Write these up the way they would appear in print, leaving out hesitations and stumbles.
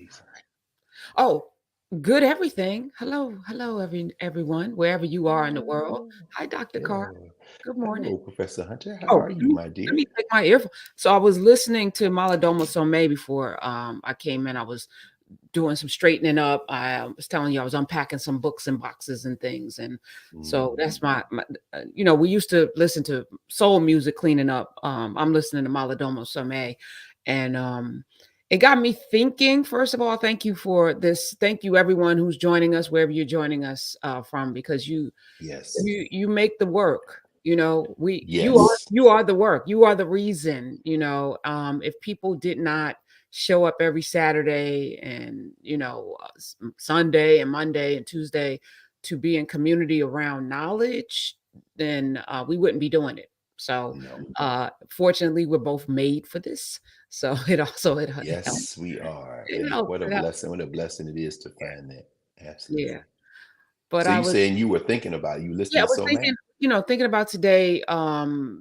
festivities? Oh, good everything. Hello, everyone, wherever you are in the world. Oh, Hi, Dr. Carr. yeah. Good morning. Hello, Professor Hunter. How Oh, are let you, me, my let dear? me take my earphone. So I was listening to Maladoma Somé before I came in. I was doing some straightening up. I was telling you I was unpacking some books and boxes and things, and so that's Mm, my. We used to listen to soul music cleaning up. I'm listening to Maladoma Somé, and it got me thinking. First of all, thank you for this. Thank you everyone who's joining us wherever you're joining us from, because yes. you make the work. We Yes. you are the work. You are the reason. If people did not show up every Saturday and Sunday and Monday and Tuesday to be in community around knowledge, then we wouldn't be doing it. So No. fortunately, we're both made for this. So it helps. Yes, we are. It And helps. what a It helps. blessing. What a blessing it is to find that. Yeah. Absolutely. But So I you was saying you were thinking about you Yeah, I listening to was So thinking, Man? thinking about today,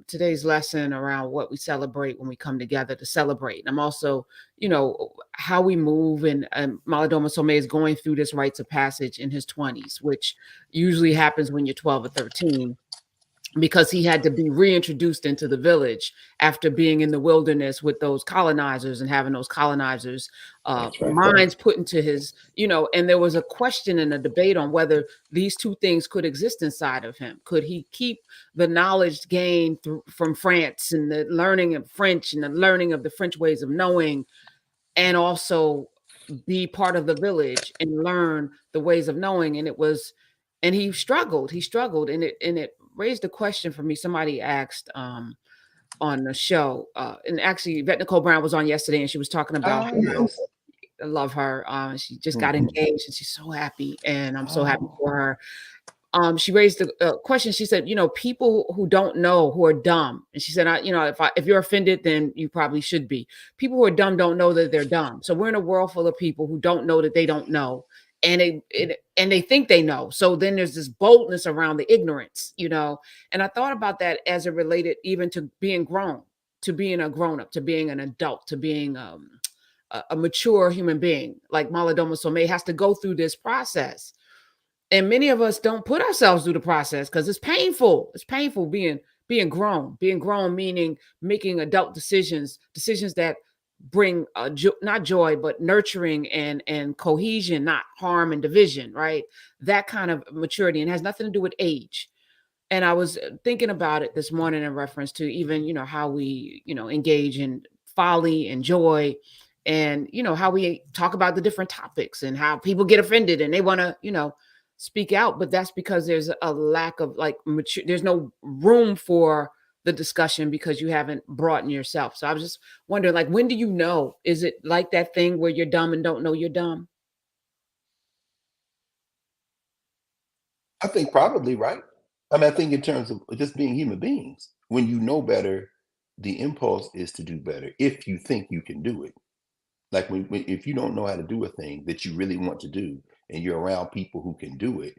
today's lesson around what we celebrate when we come together to celebrate. And I'm also, how we move, and Maladoma Somé is going through this rites of passage in his 20s, which usually happens when you're 12 or 13, because he had to be reintroduced into the village after being in the wilderness with those colonizers and having those colonizers That's right. minds put into his, and there was a question and a debate on whether these two things could exist inside of him. Could he keep the knowledge gained from France and the learning of French and the learning of the French ways of knowing, and also be part of the village and learn the ways of knowing? And he struggled, and it raised a question for me. Somebody asked on the show, and actually Yvette Nicole Brown was on yesterday, and she was talking about Ah, yes. I love her. She just got Hmm. engaged and she's so happy, and I'm so happy Oh, for her. She raised a question. She said, people who don't know, who are dumb. And she said, if you're offended, then you probably should be. People who are dumb don't know that they're dumb. So we're in a world full of people who don't know that they don't know, and they think they know. So then there's this boldness around the ignorance. And I thought about that as it related even to being grown, to being a grown up, to being an adult, to being a mature human being. Like Maladoma Somé has to go through this process, and many of us don't put ourselves through the process because it's painful. It's painful being grown, meaning making adult decisions that bring not joy but nurturing and cohesion, not harm and division, right? That kind of maturity, and has nothing to do with age. And I was thinking about it this morning in reference to even how we engage in folly and joy, and how we talk about the different topics and how people get offended and they want to speak out. But that's because there's a lack of like mature, there's no room for the discussion because you haven't brought in yourself. So I was just wondering, like, when do you know? Is it like that thing where you're dumb and don't know you're dumb? I think probably right. I mean, I think in terms of just being human beings, when you know better, the impulse is to do better if you think you can do it. Like if you don't know how to do a thing that you really want to do, and you're around people who can do it,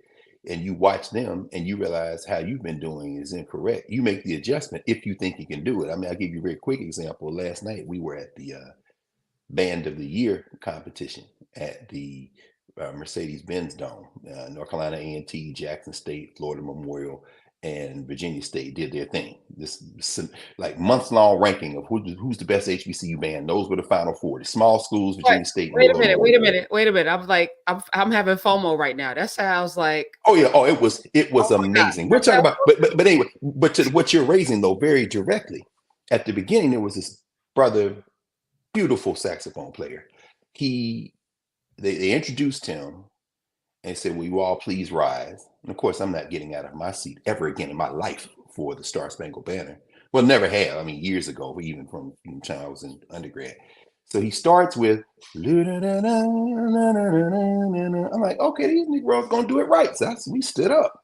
and you watch them and you realize how you've been doing is incorrect, you make the adjustment if you think you can do it. I mean, I'll give you a very quick example. Last night we were at the Band of the Year competition at the Mercedes-Benz Dome. North Carolina A&T, Jackson State, Florida Memorial, and Virginia State did their thing. This like months-long ranking of who's the best HBCU band. Those were the final four. The small schools, Wait, Virginia State and wait a Florida minute, wait a Memorial. minute, wait a minute. I'm like, I'm having FOMO right now. That sounds like, Oh yeah, oh it was oh my God. amazing. We're talking about, but anyway, but to what you're raising though, very directly. At the beginning, there was this brother, beautiful saxophone player. He they introduced him and said, "Will you all please rise?" And of course, I'm not getting out of my seat ever again in my life for the Star Spangled Banner. Well, never have. I mean, years ago, even from the time I was in undergrad. So he starts with, I'm like, okay, these Negroes gonna do it right. So we stood up,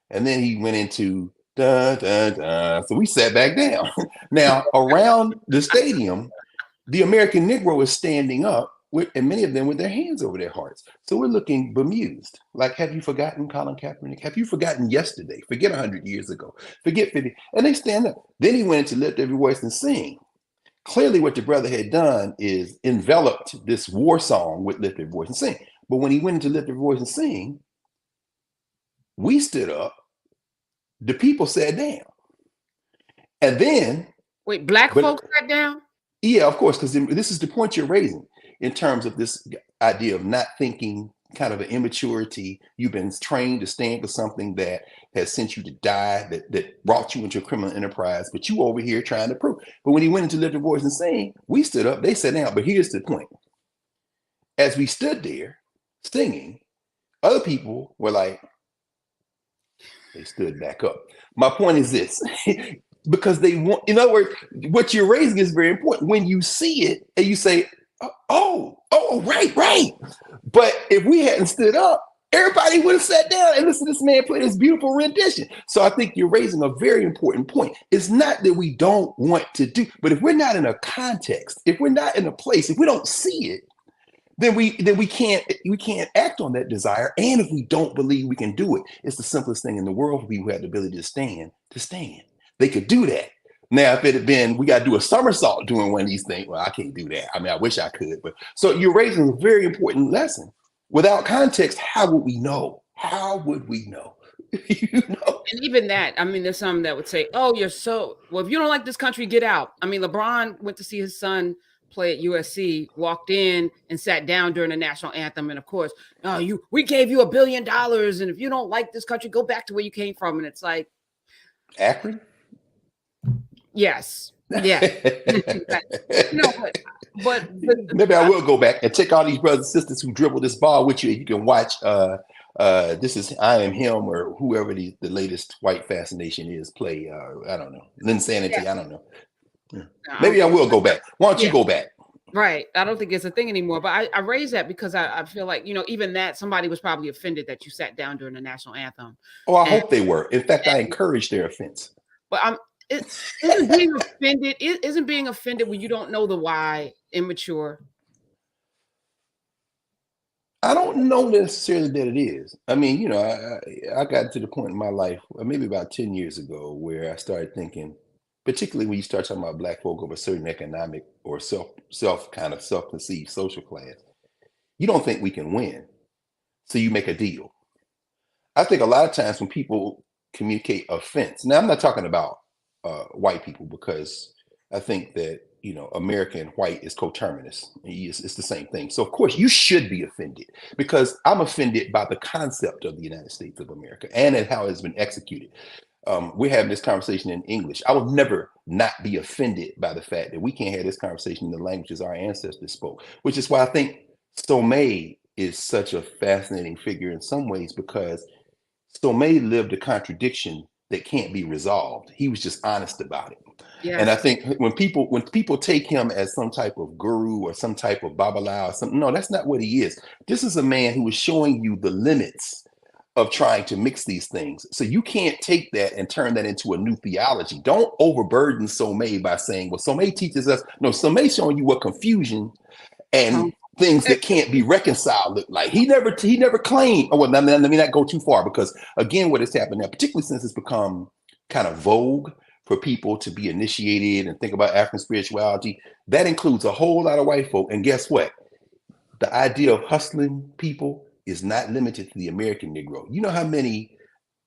and then he went into da da da. So we sat back down. Now around the stadium, the American Negro is standing up, and many of them with their hands over their hearts. So we're looking bemused. Like, have you forgotten Colin Kaepernick? Have you forgotten yesterday? Forget 100 years ago. Forget 50. And they stand up. Then he went to lift every voice and sing. Clearly, what the brother had done is enveloped this war song with Lift Your Voice and Sing. But when he went into Lift Your Voice and Sing, we stood up, the people sat down. And then, Wait, black but folks sat down? yeah, of course, because this is the point you're raising in terms of this idea of not thinking, kind of an immaturity. You've been trained to stand for something that has sent you to die, that brought you into a criminal enterprise, but you over here trying to prove. But when he went into Lift Your Voice and Sing, we stood up, they sat down. But here's the point. As we stood there singing, other people were like, they stood back up. My point is this, because they want, in other words, what you're raising is very important. When you see it and you say, right. But if we hadn't stood up, everybody would have sat down and listened to this man play this beautiful rendition. So I think you're raising a very important point. It's not that we don't want to do, but if we're not in a context, if we're not in a place, if we don't see it, then we can't act on that desire. And if we don't believe we can do it, it's the simplest thing in the world for people who have the ability to stand. They could do that. Now, if it had been, we got to do a somersault doing one of these things, well, I can't do that. I mean, I wish I could. But so you're raising a very important lesson. Without context, how would we know? How would we know? You know? And even that, I mean, there's some that would say, oh, you're so, well, if you don't like this country, get out. I mean, LeBron went to see his son play at USC, walked in and sat down during the national anthem. And of course, we gave you $1 billion. And if you don't like this country, go back to where you came from. And it's like, Akron? Yes. Yeah. No, but maybe I will go back and take all these brothers and sisters who dribble this ball with you. You can watch This Is I Am Him or whoever the latest white fascination is play. I don't know. Linsanity. Yeah. I don't know. Yeah. Maybe I will go back. Why don't you go back? Right. I don't think it's a thing anymore. But I raise that because I feel like, even that somebody was probably offended that you sat down during the national anthem. Oh, I hope they were. In fact, I encourage their offense. But isn't being offended when you don't know the why immature? I don't know necessarily that it is. I mean, I got to the point in my life, maybe about 10 years ago, where I started thinking, particularly when you start talking about Black folk of a certain economic or self-conceived social class, you don't think we can win. So you make a deal. I think a lot of times when people communicate offense, now I'm not talking about white people, because I think that, American white is coterminous. It's the same thing. So of course you should be offended, because I'm offended by the concept of the United States of America and how it's been executed. We're having this conversation in English. I will never not be offended by the fact that we can't have this conversation in the languages our ancestors spoke, which is why I think Somé is such a fascinating figure in some ways, because Somé lived a contradiction that can't be resolved. He was just honest about it. Yes. And I think when people take him as some type of guru or some type of babala or something, no, that's not what he is. This is a man who is showing you the limits of trying to mix these things. So you can't take that and turn that into a new theology. Don't overburden Somé by saying, well, Somé teaches us. No, Somé showing you what confusion and things that can't be reconciled look like. He never claimed. Oh, well, let me not go too far, because again, what has happened now, particularly since it's become kind of vogue for people to be initiated and think about African spirituality, that includes a whole lot of white folk. And guess what? The idea of hustling people is not limited to the American Negro. You know how many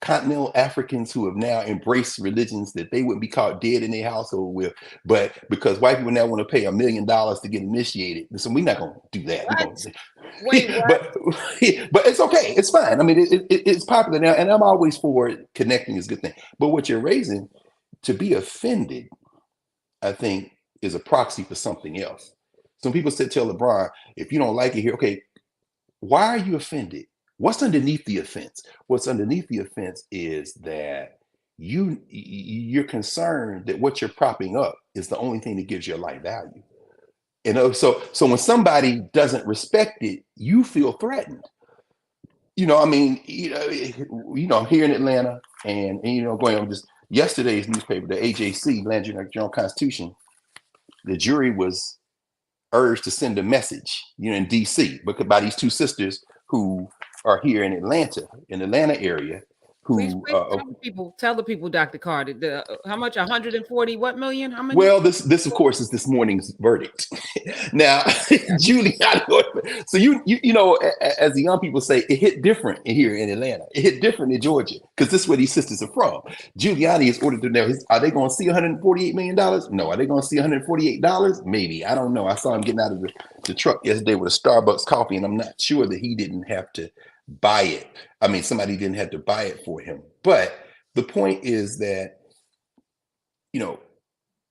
continental Africans who have now embraced religions that they wouldn't be caught dead in their household with, but because white people now want to pay $1 million to get initiated, so we're not going to do that. But it's okay. It's fine. I mean, it's popular now, and I'm always for it. Connecting is a good thing. But what you're raising, to be offended, I think, is a proxy for something else. Some people tell LeBron, if you don't like it here, okay, why are you offended? What's underneath the offense? What's underneath the offense is that you're concerned that what you're propping up is the only thing that gives your life value. So when somebody doesn't respect it, you feel threatened. I mean, here in Atlanta, and going on just yesterday's newspaper, the AJC, Atlanta Journal-Constitution, the jury was urged to send a message, in DC, by these two sisters who are here in the Atlanta area, Please, who please tell the people, Dr. Carr, how much? 140 what million? How many? well, this of course is this morning's verdict. Now, Giuliani. So you know, as the young people say, it hit different here in Atlanta. It hit different in Georgia because this is where these sisters are from. Giuliani is ordered to know. Are they going to see $148 million? No. Are they going to see $148? Maybe. I don't know. I saw him getting out of the truck yesterday with a Starbucks coffee, and I'm not sure that he didn't have to buy it. I mean, somebody didn't have to buy it for him. But the point is that, you know,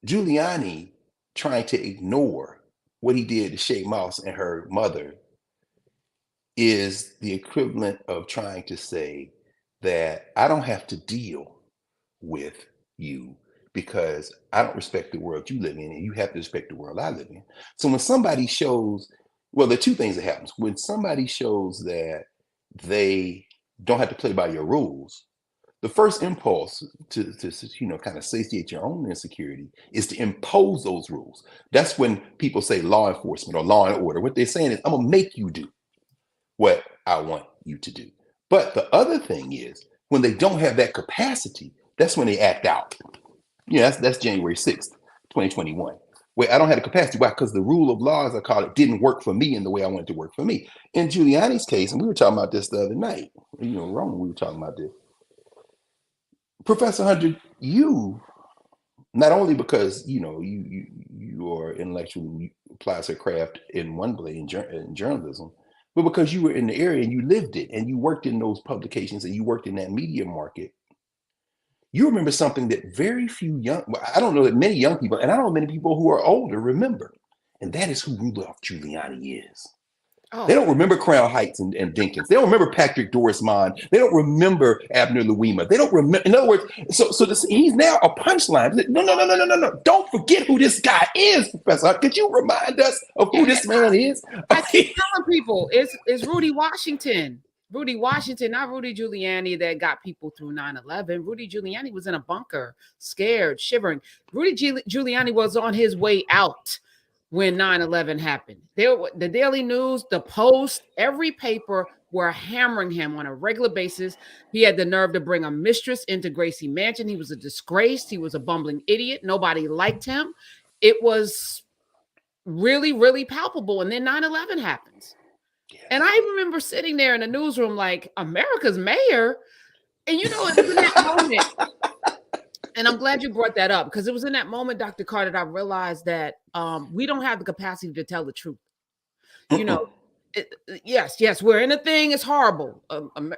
Giuliani trying to ignore what he did to Shay Moss and her mother is the equivalent of trying to say that I don't have to deal with you because I don't respect the world you live in and you have to respect the world I live in. So when somebody shows, well, there are two things that happens. When somebody shows that they don't have to play by your rules, the first impulse to you know, kind of satiate your own insecurity is to impose those rules. That's when people say law enforcement or law and order. What they're saying is, I'm gonna make you do what I want you to do. But the other thing is, when they don't have that capacity, that's when they act out. You know, that's January 6th, 2021. Where I don't have the capacity. Why? Because the rule of law, as I call it, didn't work for me in the way I wanted to work for me. In Giuliani's case, and we were talking about this the other night, you know, Roman, we were talking about this. Professor Hunter, you not only because you know you are intellectually, you applies her craft in one way in journalism, but because you were in the area and you lived it and you worked in those publications and you worked in that media market, you remember something that very few young, well, I don't know that many young people, and I don't know many people who are older remember, and that is who Rudolph Giuliani is. Oh. They don't remember Crown Heights and Dinkins. They don't remember Patrick Dorismond. They don't remember Abner Louima. They don't remember. In other words, he's now a punchline. No. Don't forget who this guy is, Professor. Could you remind us of who this man is? I keep telling people it's Rudy Washington. Rudy Washington, not Rudy Giuliani that got people through 9/11. Rudy Giuliani was in a bunker, scared, shivering. Rudy Giuliani was on his way out when 9/11 happened. The Daily News, the Post, every paper were hammering him on a regular basis. He had the nerve to bring a mistress into Gracie Mansion. He was a disgrace. He was a bumbling idiot. Nobody liked him. It was really, really palpable. And then 9/11 happens. And I remember sitting there in the newsroom like, America's mayor? And you know, it was in that moment. And I'm glad you brought that up because it was in that moment, Dr. Carr, that I realized that we don't have the capacity to tell the truth. You know, yes, we're in a thing. It's horrible.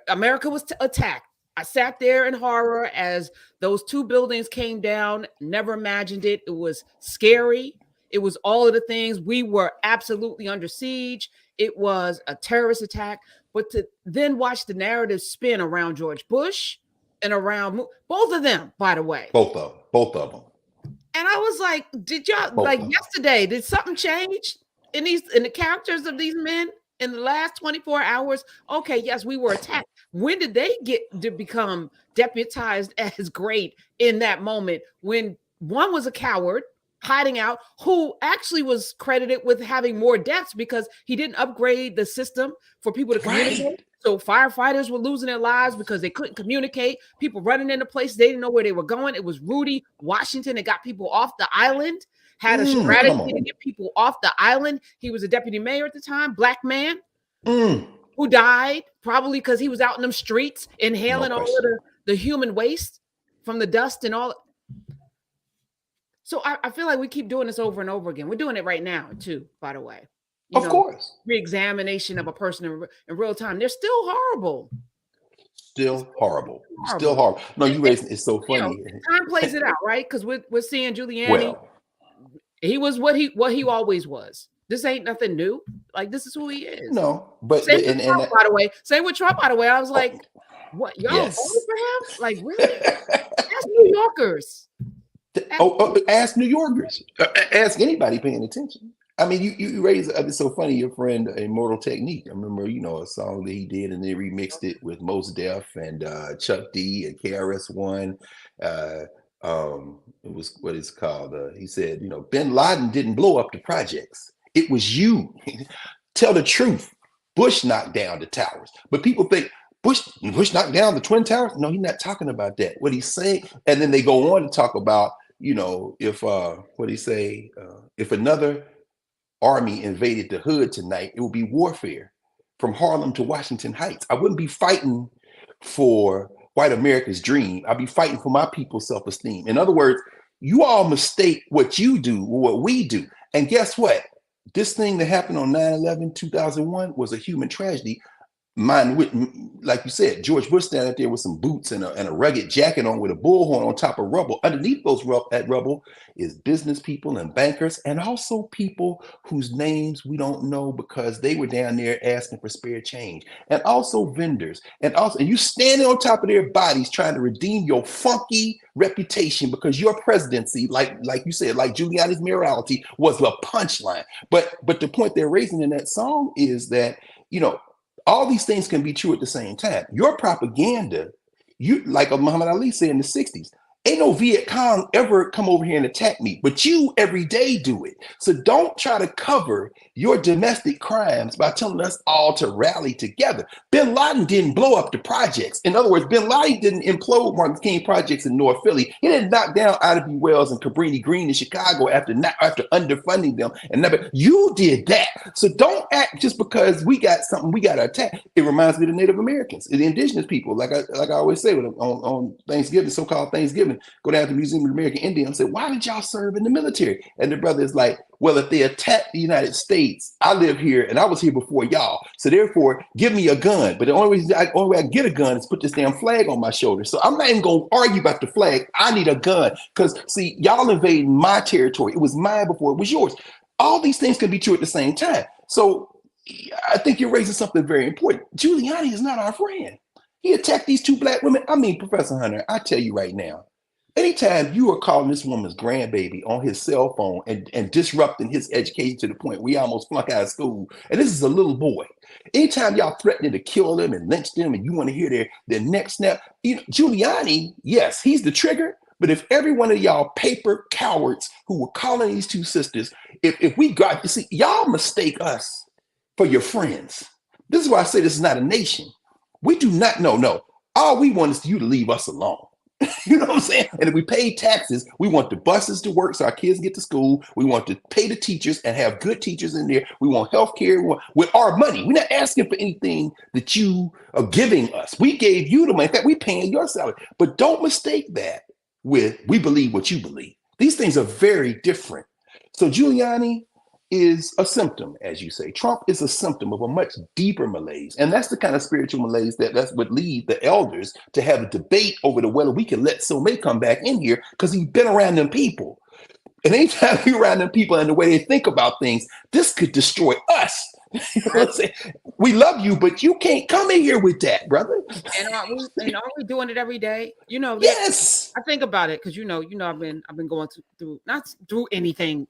America was attacked. I sat there in horror as those two buildings came down. Never imagined it. It was scary. It was all of the things. We were absolutely under siege. It was a terrorist attack. But to then watch the narrative spin around George Bush and around both of them, by the way. Both of them. And I was like, did y'all yesterday, did something change in the characters of these men in the last 24 hours? Okay, yes, we were attacked. When did they get to become deputized as great in that moment when one was a coward hiding out, who actually was credited with having more deaths because he didn't upgrade the system for people to communicate. Right. So firefighters were losing their lives because they couldn't communicate. People running into places they didn't know where they were going. It was Rudy Washington that got people off the island, had a strategy to get people off the island. He was a deputy mayor at the time, black man who died probably because he was out in them streets inhaling all of the human waste from the dust and all. So I feel like we keep doing this over and over again. We're doing it right now too, by the way. Of course. Re-examination of a person in real time. They're still horrible. Still horrible. No, you raised it's so funny. Time plays it out, right? Because we're seeing Giuliani. He was what he always was. This ain't nothing new. Like, this is who he is. No, but same with Trump, by the way. Same with Trump, by the way. I was like, what? Y'all voted for him? Like, really? That's New Yorkers. Ask New Yorkers. Ask anybody paying attention. I mean, you raised it's so funny. Your friend Immortal Technique. I remember, a song that he did, and they remixed it with Mos Def and Chuck D and KRS-One. It was what it's called. He said, Bin Laden didn't blow up the projects. It was you. Tell the truth. Bush knocked down the towers, but people think Bush knocked down the Twin Towers. No, he's not talking about that. What he's saying, and then they go on to talk about, if what he say, if another army invaded the hood tonight, it would be warfare from Harlem to Washington Heights. I wouldn't be fighting for white America's dream. I'd be fighting for my people's self-esteem. In other words, you all mistake what you do with what we do. And guess what? This thing that happened on 9/11, 2001 was a human tragedy. Mine, like you said, George Bush standing there with some boots and a rugged jacket on with a bullhorn on top of rubble. Underneath that rubble is business people and bankers, and also people whose names we don't know because they were down there asking for spare change, and also vendors, and you standing on top of their bodies trying to redeem your funky reputation because your presidency, like you said, like Giuliani's mayoralty, was a punchline. But the point they're raising in that song is that, all these things can be true at the same time. Your propaganda, like Muhammad Ali said in the 60s, ain't no Viet Cong ever come over here and attack me, but you every day do it. So don't try to cover your domestic crimes by telling us all to rally together. Bin Laden didn't blow up the projects. In other words, Bin Laden didn't implode Martin King projects in North Philly. He didn't knock down Ida B. Wells and Cabrini Green in Chicago after underfunding them. And you did that. So don't act just because we got something we got to attack. It reminds me of the Native Americans, the indigenous people. Like I always say on Thanksgiving, so-called Thanksgiving, go down to the Museum of the American Indian and say, why did y'all serve in the military? And the brother is like, well, if they attack the United States, I live here and I was here before y'all. So therefore, give me a gun. But the only way I get a gun is put this damn flag on my shoulder. So I'm not even going to argue about the flag. I need a gun because, see, y'all invading my territory. It was mine before it was yours. All these things can be true at the same time. So I think you're raising something very important. Giuliani is not our friend. He attacked these two black women. I mean, Professor Hunter, I tell you right now, anytime you are calling this woman's grandbaby on his cell phone and disrupting his education to the point where he almost flunk out of school, and this is a little boy, anytime y'all threatening to kill them and lynch them and you want to hear their next snap, Giuliani, yes, he's the trigger. But if every one of y'all paper cowards who were calling these two sisters, if we got, y'all mistake us for your friends. This is why I say this is not a nation. We do not know. No, all we want is you to leave us alone. You know what I'm saying? And if we pay taxes, we want the buses to work so our kids get to school. We want to pay the teachers and have good teachers in there. We want health care with our money. We're not asking for anything that you are giving us. We gave you the money. In fact, we paying your salary. But don't mistake that with we believe what you believe. These things are very different. So Giuliani is a symptom, as you say. Trump is a symptom of a much deeper malaise. And that's the kind of spiritual malaise that would lead the elders to have a debate over whether we can let Somé come back in here because he's been around them people. And anytime you're around them people and the way they think about things, this could destroy us. You know what I'm saying? We love you, but you can't come in here with that, brother. And aren't we doing it every day? Yes. I think about it because I've been going through not through anything,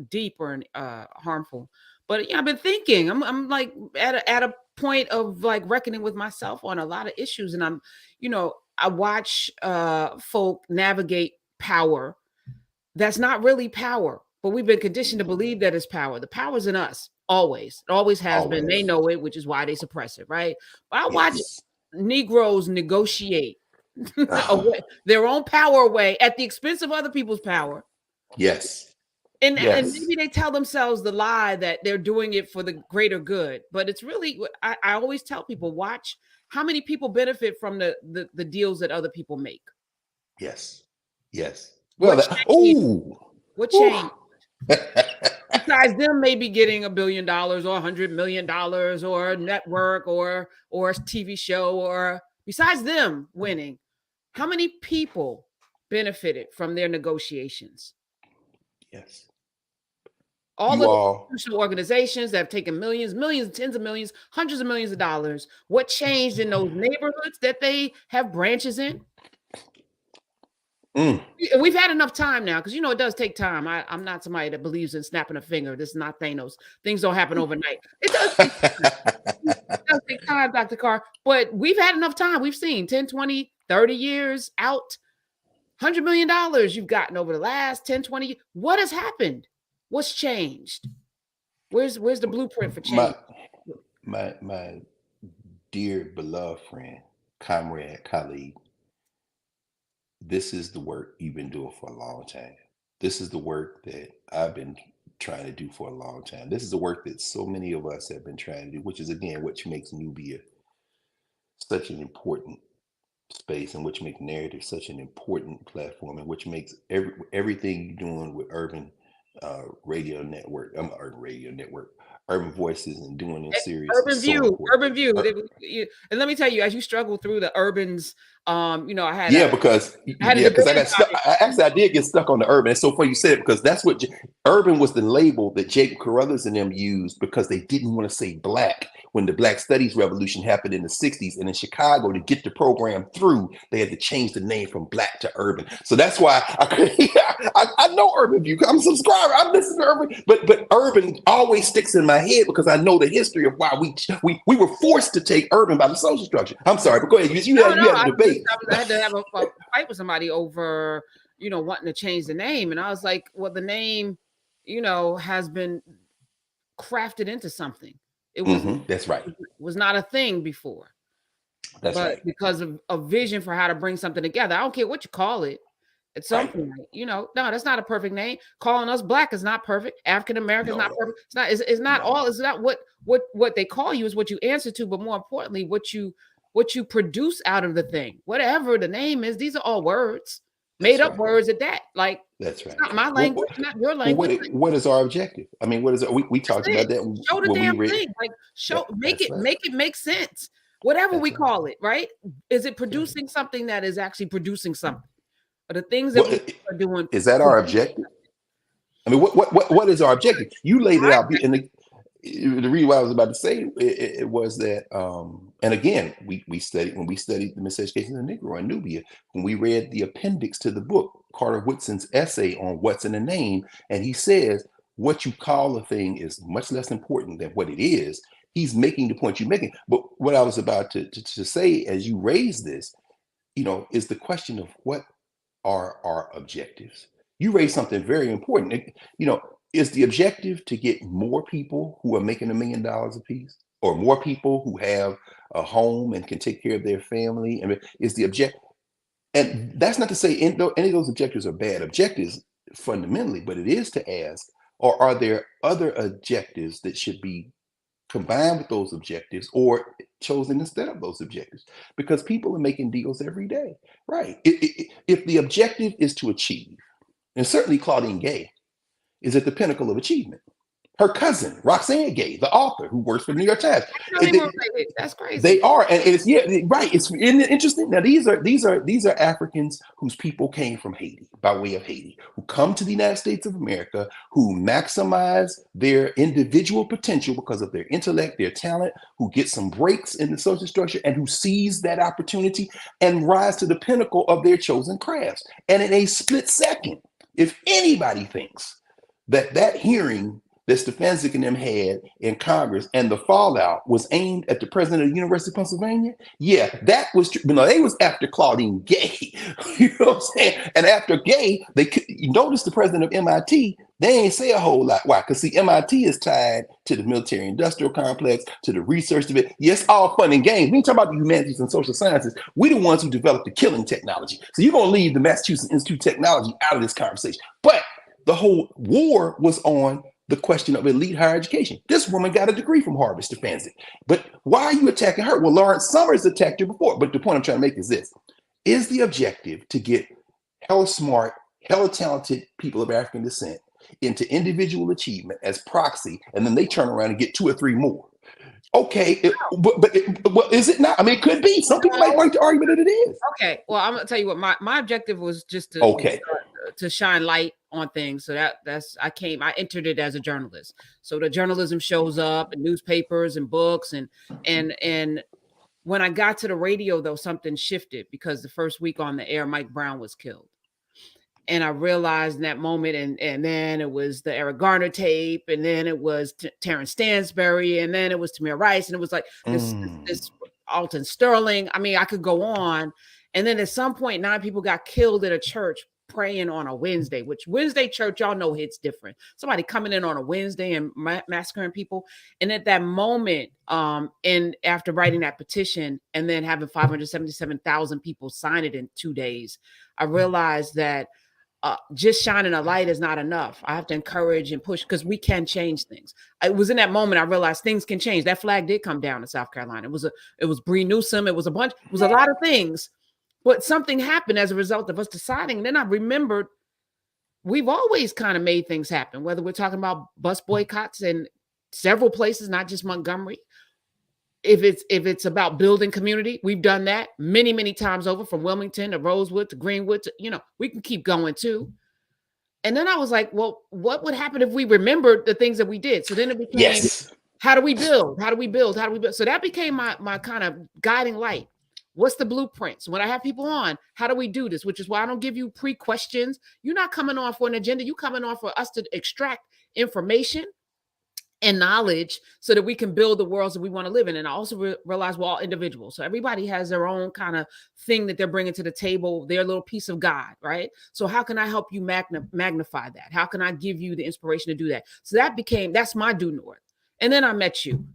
deep or harmful, but I've been thinking. I'm like at a point of like reckoning with myself on a lot of issues, and I watch folk navigate power that's not really power, but we've been conditioned to believe that it's power. The power's in us. Always. It always has been. They know it, which is why they suppress it, right? But I watch Negroes negotiate their own power away at the expense of other people's power. Yes. And maybe they tell themselves the lie that they're doing it for the greater good. But it's really, I always tell people, watch how many people benefit from the deals that other people make. Yes. Yes. Well, what changed? Besides them maybe getting $1 billion or $100 million or a network or a TV show, or besides them winning, how many people benefited from their negotiations? Yes. All the institutional organizations that have taken millions, tens of millions, hundreds of millions of dollars. What changed in those neighborhoods that they have branches in? We've had enough time now because it does take time. I'm not somebody that believes in snapping a finger. This is not Thanos. Things don't happen overnight. It does take time. It does take time, Dr. Carr. But we've had enough time. We've seen 10, 20, 30 years out. $100 million you've gotten over the last 10, 20. What has happened? What's changed? Where's the blueprint for change? My dear beloved friend, comrade, colleague, this is the work you've been doing for a long time. This is the work that I've been trying to do for a long time. This is the work that so many of us have been trying to do, which is again what makes Nubia such an important space, and which makes Knarrative such an important platform, and which makes everything you're doing with radio network, urban radio network, urban voices, and doing this series is so important. Urban View. And let me tell you, as you struggle through the urbans, I had Yeah, a because I got stuck. I did get stuck on the urban. It's so funny you said it, because that's what urban was, the label that Jacob Carruthers and them used, because they didn't want to say black when the Black Studies Revolution happened in the 60s. And in Chicago, to get the program through, they had to change the name from black to urban. So that's why I know Urban View. I'm a subscriber. I listen to Urban, but urban always sticks in my head because I know the history of why we were forced to take urban by the social structure. I'm sorry, but go ahead. You had a debate. I had to have a fight with somebody over, wanting to change the name. And I was like, well, the name, has been crafted into something. It was that's right. It was not a thing before. That's right. Because of a vision for how to bring something together. I don't care what you call it. At some point, no, that's not a perfect name. Calling us black is not perfect. African American is not perfect. It's not. It's not all. It's not what they call you is what you answer to, but more importantly, what you produce out of the thing. Whatever the name is, these are all words, made up words at that. Like, that's right. It's not my language, not your language. What is our objective? I mean, what is it? We talked about that. Show the damn thing. Like, make it make sense. Whatever we call it, right? Is it producing something that is actually producing something? Or the things that we are doing. Is that our objective? I mean, what is our objective? You laid it out. And the reason why I was about to say it was that, and again, we studied the miseducation of the Negro in Nubia, when we read the appendix to the book, Carter Woodson's essay on what's in a name, and he says what you call a thing is much less important than what it is. He's making the point you're making. But what I was about to say as you raise this, is the question of what are our objectives. You raised something very important. Is the objective to get more people who are making $1 million a piece, or more people who have a home and can take care of their family? I mean, is the objective, and that's not to say any of those objectives are bad objectives fundamentally, but it is to ask, or are there other objectives that should be combined with those objectives or chosen instead of those objectives? Because people are making deals every day, right? If the objective is to achieve, and certainly Claudine Gay is at the pinnacle of achievement. Her cousin, Roxane Gay, the author who works for the New York Times. That's crazy. They are, and it's right. It's interesting. Now these are Africans whose people came from Haiti, by way of Haiti, who come to the United States of America, who maximize their individual potential because of their intellect, their talent, who get some breaks in the social structure, and who seize that opportunity and rise to the pinnacle of their chosen crafts. And in a split second, if anybody thinks that hearing that Stefanczyk and them had in Congress and the fallout was aimed at the president of the University of Pennsylvania, that was true. They was after Claudine Gay. You know what I'm saying? And after Gay, you notice the president of MIT, they ain't say a whole lot. Why? Because see, MIT is tied to the military industrial complex, to the research of it. Yes, all fun and games. We ain't talking about the humanities and social sciences. We're the ones who developed the killing technology. So you're going to leave the Massachusetts Institute of Technology out of this conversation. But the whole war was on the question of elite higher education. This woman got a degree from Harvard, Stefanczyk. But why are you attacking her? Well, Lawrence Summers attacked her before. But the point I'm trying to make is this. Is the objective to get hella smart, hella talented people of African descent into individual achievement as proxy, and then they turn around and get 2 or 3 more? Okay, but is it not? I mean, it could be. Some people might make the argument that it is. Okay, well, I'm gonna tell you what my objective was, just to shine light on things. So I entered it as a journalist. So the journalism shows up in newspapers and books, and when I got to the radio, though, something shifted, because the first week on the air, Mike Brown was killed. And I realized in that moment, and then it was the Eric Garner tape, and then it was Terrence Stansbury, and then it was Tamir Rice, and it was like this Alton Sterling. I mean, I could go on. And then at some point, 9 people got killed at a church praying on a Wednesday, which Wednesday church, y'all know hits different. Somebody coming in on a Wednesday and massacring people. And at that moment, and after writing that petition and then having 577,000 people sign it in 2 days, I realized that just shining a light is not enough. I have to encourage and push because we can change things. It was in that moment I realized things can change. That flag did come down in South Carolina. It was Bree Newsom. It was a lot of things, but something happened as a result of us deciding. And then I remembered we've always kind of made things happen, whether we're talking about bus boycotts in several places, not just Montgomery. If it's about building community, we've done that many, many times over, from Wilmington to Rosewood to Greenwood to, we can keep going too. And then I was like, well, what would happen if we remembered the things that we did? So then it became, Yes. how do we build? How do we build? How do we build? So that became my kind of guiding light. What's the blueprint? So when I have people on, how do we do this? Which is why I don't give you pre-questions. You're not coming on for an agenda. You're coming on for us to extract information and knowledge so that we can build the worlds that we want to live in. And I also realize we're all individuals. So everybody has their own kind of thing that they're bringing to the table, their little piece of God, right? So how can I help you magnify that? How can I give you the inspiration to do that? So that's my due north. And then I met you.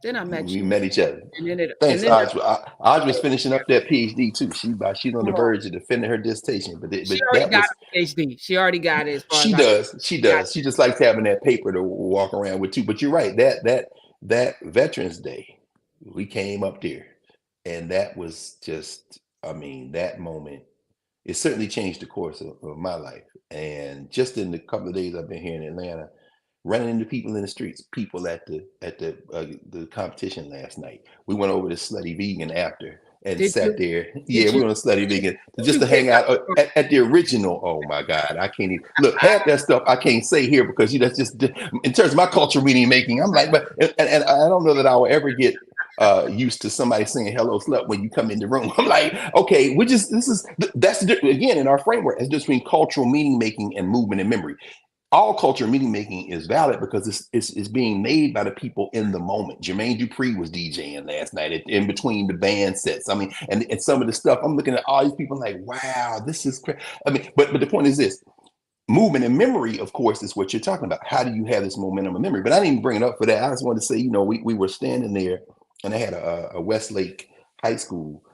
We met each other. And Thanks, Audrey. Audrey was finishing up that PhD too. She's on the verge of defending her dissertation. But she already got a PhD. She already got it. She does. She just likes having that paper to walk around with too. But you're right. That Veterans Day, we came up there, and that was just. I mean, that moment. It certainly changed the course of my life. And just in the couple of days I've been here in Atlanta, running into people in the streets, people at the competition last night. We went over to Slutty Vegan after and sat there. Yeah, we went to Slutty Vegan just to hang out at the original. Oh my God, I can't even look. Half that stuff I can't say here because that's just in terms of my cultural meaning making. I'm like, but and I don't know that I will ever get used to somebody saying hello slut when you come in the room. I'm like, okay, that's again in our framework. It's just between cultural meaning making and movement and memory. All culture meaning making is valid because it's being made by the people in the moment. Jermaine Dupri was DJing last night in between the band sets. I mean, and some of the stuff, I'm looking at all these people like, wow, this is crazy. I mean, but the point is this. Movement and memory, of course, is what you're talking about. How do you have this momentum of memory? But I didn't even bring it up for that. I just wanted to say, we were standing there and I had a Westlake High School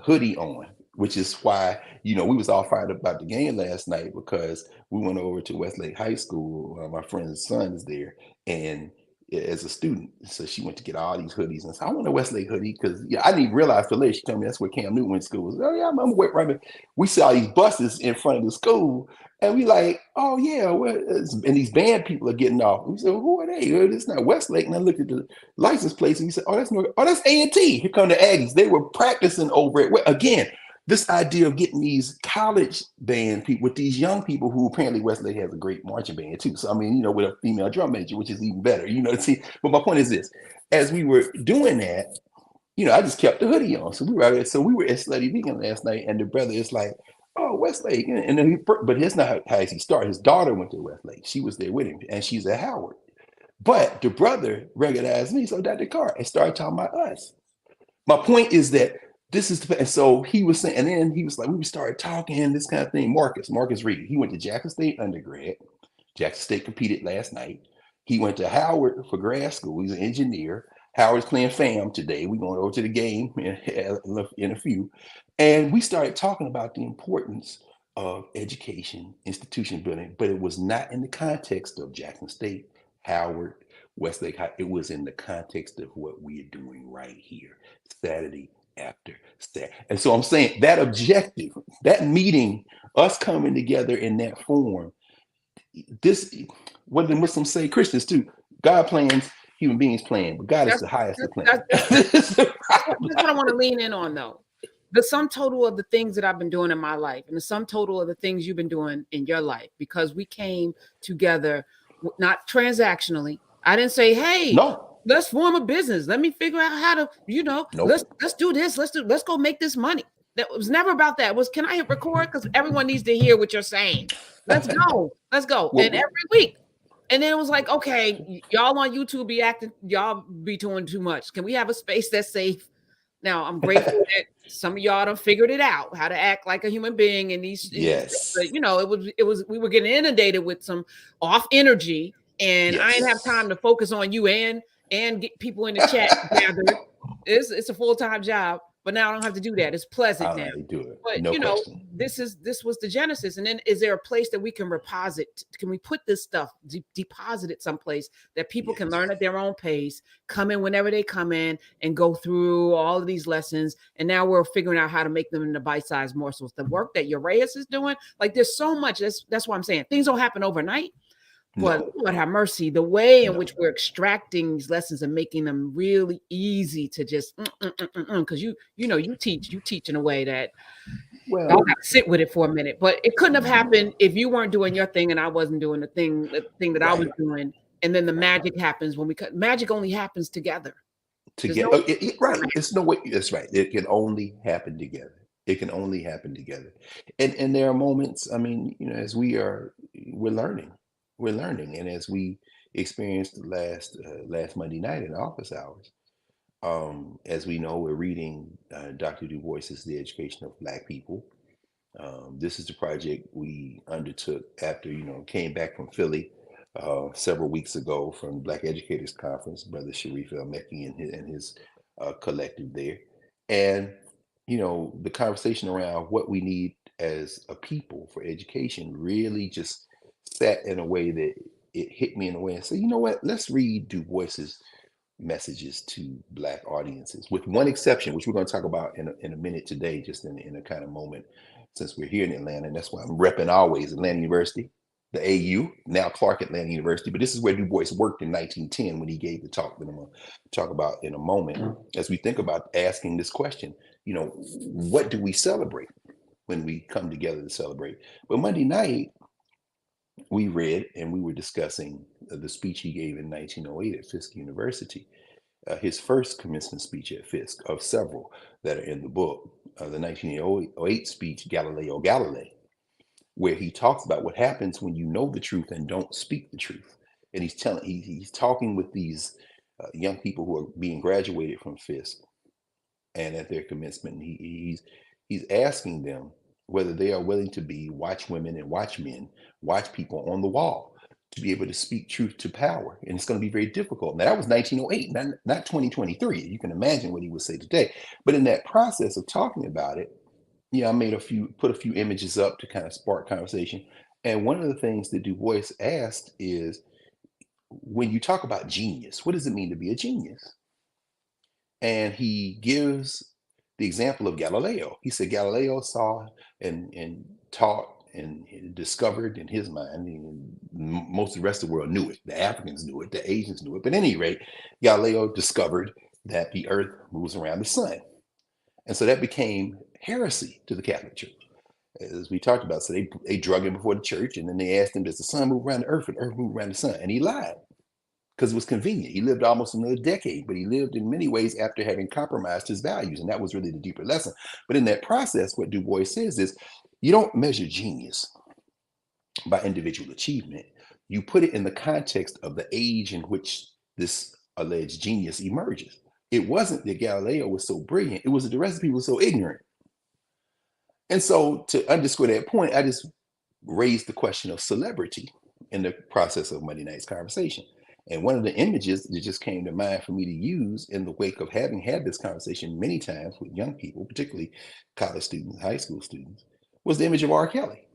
hoodie on, which is why, we was all fired up about the game last night because we went over to Westlake High School. My friend's son is there, and as a student, so she went to get all these hoodies. And so I want a Westlake hoodie because I didn't even realize till later. She told me that's where Cam Newton went to school. Oh yeah, I'm wait right. We saw these buses in front of the school, and we like, oh yeah, and these band people are getting off. We said, who are they? It's not Westlake. And I looked at the license plates, and we said, that's A&T. Here come the Aggies. They were practicing over it again. This idea of getting these college band people with these young people who apparently Westlake has a great marching band too. So I mean, with a female drum major, which is even better. But my point is this: as we were doing that, I just kept the hoodie on. So we were at Slutty Vegan last night, and the brother is like, "Oh, Westlake," and then but it's not how he started. His daughter went to Westlake. She was there with him, and she's at Howard. But the brother recognized me, so Dr. Carr, and started talking about us. My point is that. And so he was saying, and then he was like, we started talking, this kind of thing. Marcus Reed, he went to Jackson State undergrad. Jackson State competed last night. He went to Howard for grad school. He's an engineer. Howard's playing FAM today. We're going over to the game in a few. And we started talking about the importance of education, institution building, but it was not in the context of Jackson State, Howard, Westlake High. It was in the context of what we're doing right here, Saturday after Saturday. And so I'm saying that objective, that meeting, us coming together in that form, this, what the Muslims say, Christians too, God plans, human beings plan, but God is the highest of plans. That's what I want to lean in on though. The sum total of the things that I've been doing in my life and the sum total of the things you've been doing in your life, because we came together, not transactionally. I didn't say, hey, let's form a business. Let me figure out how to, let's do this. Let's go make this money. That was never about that. It was, can I hit record? Because everyone needs to hear what you're saying. Let's go. And every week. And then it was like, okay, y'all on YouTube be acting, y'all be doing too much. Can we have a space that's safe? Now, I'm grateful that some of y'all done figured it out, how to act like a human being in these but Yes. you know, it was we were getting inundated with some off energy, and I didn't have time Yes. to focus on you and get people in the chat gathered. It's a full-time job, but now I don't have to do that. It's pleasant now. I do it. But No you know, question. this was the genesis. And then is there a place that we can reposit? Can we put this stuff, deposit it someplace that people can Yes. learn at their own pace, come in whenever they come in and go through all of these lessons? And now we're figuring out how to make them into bite-sized morsels. The work that Urias is doing, like there's so much. That's what I'm saying. Things don't happen overnight. But No. Lord have mercy, the way in No. which we're extracting these lessons and making them really easy to just because you know you teach in a way that y'all Well, got to sit with it for a minute. But it couldn't have happened if you weren't doing your thing and I wasn't doing the thing that I was right. doing. And then the Right. magic happens when we cut. Magic only happens together. To There's get no right. It's no way. That's right. It can only happen together. It can only happen together. And there are moments. I mean, as we're learning, and as we experienced last Monday night in office hours. As we know, we're reading Dr. Du Bois's The Education of Black People. This is the project we undertook after, came back from Philly several weeks ago from Black Educators Conference, Brother Sharif El-Mekki and his collective there. And, the conversation around what we need as a people for education really just sat in a way that it hit me in a way and said, you know what, let's read Du Bois's messages to Black audiences, with one exception, which we're going to talk about in a minute today, just in a kind of moment, since we're here in Atlanta. And that's why I'm repping always Atlanta University, the AU, now Clark Atlanta University. But this is where Du Bois worked in 1910 when he gave the talk that I'm going to talk about in a moment, as we think about asking this question, what do we celebrate when we come together to celebrate? But Monday night, we read and we were discussing the speech he gave in 1908 at Fisk University, his first commencement speech at Fisk, of several that are in the book. The 1908 speech, Galileo Galilei, where he talks about what happens when you know the truth and don't speak the truth. And he's talking with these young people who are being graduated from Fisk and at their commencement. He's asking them whether they are willing to be watchwomen and watchmen, watch people on the wall, to be able to speak truth to power. And it's going to be very difficult. Now, that was 1908, not 2023. You can imagine what he would say today. But in that process of talking about it, I put a few images up to kind of spark conversation. And one of the things that Du Bois asked is, when you talk about genius, what does it mean to be a genius? And he gives the example of Galileo. He said Galileo saw and taught and discovered in his mind, and most of the rest of the world knew it. The Africans knew it, the Asians knew it. But at any rate, Galileo discovered that the earth moves around the sun. And so that became heresy to the Catholic Church, as we talked about. So they drug him before the church, and then they asked him, does the sun move around the earth or the earth move around the sun? And he lied, because it was convenient. He lived almost another decade, but he lived in many ways after having compromised his values. And that was really the deeper lesson. But in that process, what Du Bois says is, you don't measure genius by individual achievement. You put it in the context of the age in which this alleged genius emerges. It wasn't that Galileo was so brilliant. It was that the rest of the people were so ignorant. And so, to underscore that point, I just raised the question of celebrity in the process of Monday night's conversation. And one of the images that just came to mind for me to use in the wake of having had this conversation many times with young people, particularly college students, high school students, was the image of R. Kelly.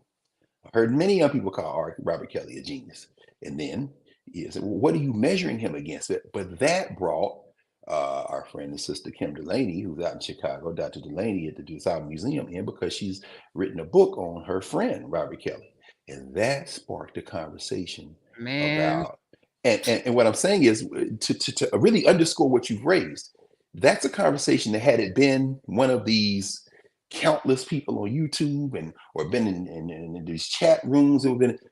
I heard many young people call Robert Kelly a genius. And then you say, well, what are you measuring him against? But that brought our friend and sister Kim Delaney, who's out in Chicago, Dr. Delaney at the DuSable Museum, in, because she's written a book on her friend, Robert Kelly. And that sparked a conversation man. about, and what I'm saying is, to really underscore what you've raised, that's a conversation that, had it been one of these countless people on YouTube or been in these chat rooms,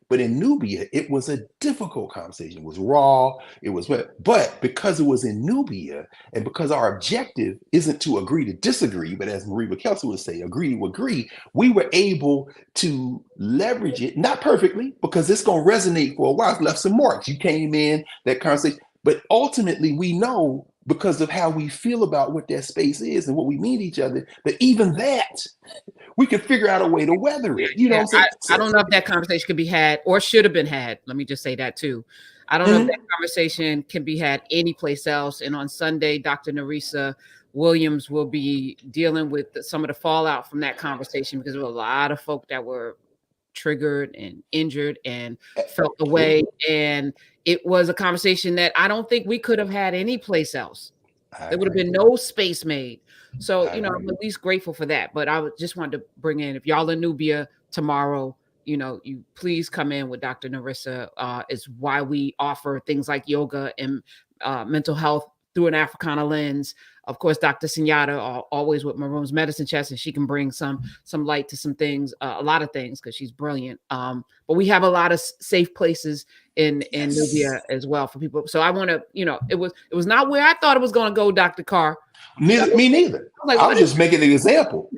but in Nubia, it was a difficult conversation. It was raw. It was, but because it was in Nubia, and because our objective isn't to agree to disagree, but as Marie Kelsey would say, agree to agree, we were able to leverage it, not perfectly, because it's going to resonate for a while. It's left some marks. You came in that conversation, but ultimately we know because of how we feel about what that space is and what we mean to each other, that even that we can figure out a way to weather it. You know Yeah, what I'm saying? I So, don't know if that conversation could be had or should have been had. Let me just say that too. I don't know if that mhm. conversation can be had anyplace else. And on Sunday, Dr. Narisa Williams will be dealing with some of the fallout from that conversation because there were a lot of folk that were triggered and injured and felt the way. True. And it was a conversation that I don't think we could have had anyplace else. I There would have agree. been no space made. So, I I'm agree. at least grateful for that. But just wanted to bring in, if y'all in Nubia tomorrow, you please come in with Dr. Narissa. Is why we offer things like yoga and mental health through an Africana lens. Of course, Dr. Sunyata, always with Maroon's medicine chest, and she can bring some light to some things, a lot of things, because she's brilliant. But we have a lot of safe places in Yes. Nubia as well for people. So I want to, it was not where I thought it was going to go, Dr. Carr. I Neither was me neither. like, I what was is just making an example.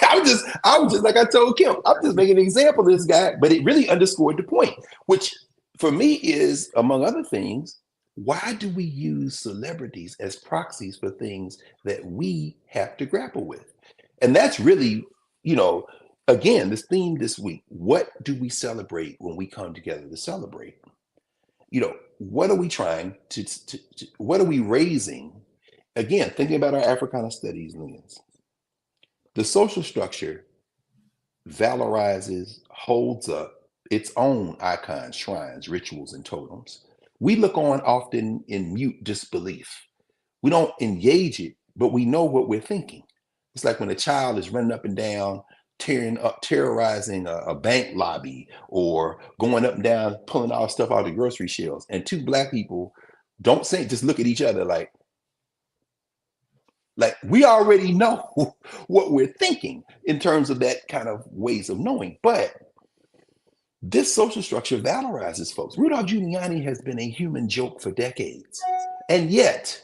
I was just like I told Kim, I'm just making an example of this guy, but it really underscored the point, which for me is, among other things, why do we use celebrities as proxies for things that we have to grapple with? And that's really, you know, again, this theme this week. What do we celebrate when we come together to celebrate? What are we trying what are we raising? Again, thinking about our Africana studies lens, the social structure valorizes, holds up its own icons, shrines, rituals, and totems. We look on often in mute disbelief. We don't engage it, but we know what we're thinking. It's like when a child is running up and down, tearing up, terrorizing a bank lobby, or going up and down, pulling all stuff out of the grocery shelves, and two black people don't say, just look at each other like we already know what we're thinking in terms of that kind of ways of knowing. But this social structure valorizes folks. Rudolph Giuliani has been a human joke for decades. And yet,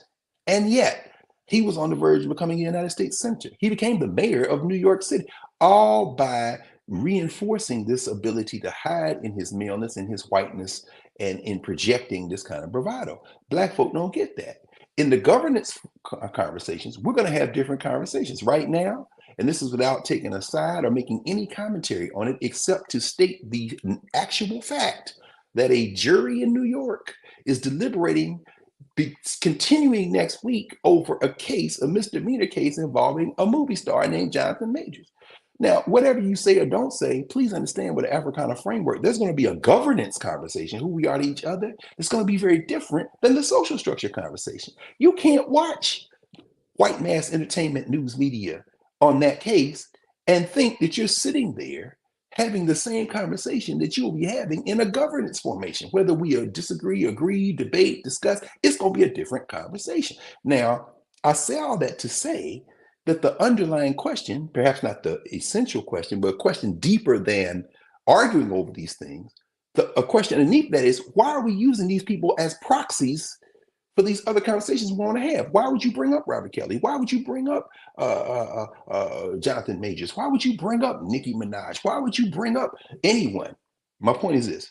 he was on the verge of becoming a United States Senator. He became the mayor of New York City, all by reinforcing this ability to hide in his maleness and his whiteness and in projecting this kind of bravado. Black folk don't get that. In the governance conversations, we're going to have different conversations right now. And this is without taking a side or making any commentary on it, except to state the actual fact that a jury in New York is deliberating, continuing next week over a case, a misdemeanor case involving a movie star named Jonathan Majors. Now, whatever you say or don't say, please understand with the Africana framework, there's going to be a governance conversation, who we are to each other. It's going to be very different than the social structure conversation. You can't watch white mass entertainment news media on that case and think that you're sitting there having the same conversation that you'll be having in a governance formation. Whether we disagree, agree, debate, discuss, it's going to be a different conversation. Now, I say all that to say that the underlying question, perhaps not the essential question, but a question deeper than arguing over these things, a question underneath that is, why are we using these people as proxies for these other conversations we want to have? Why would you bring up Robert Kelly? Why would you bring up Jonathan Majors? Why would you bring up Nicki Minaj? Why would you bring up anyone? My point is this: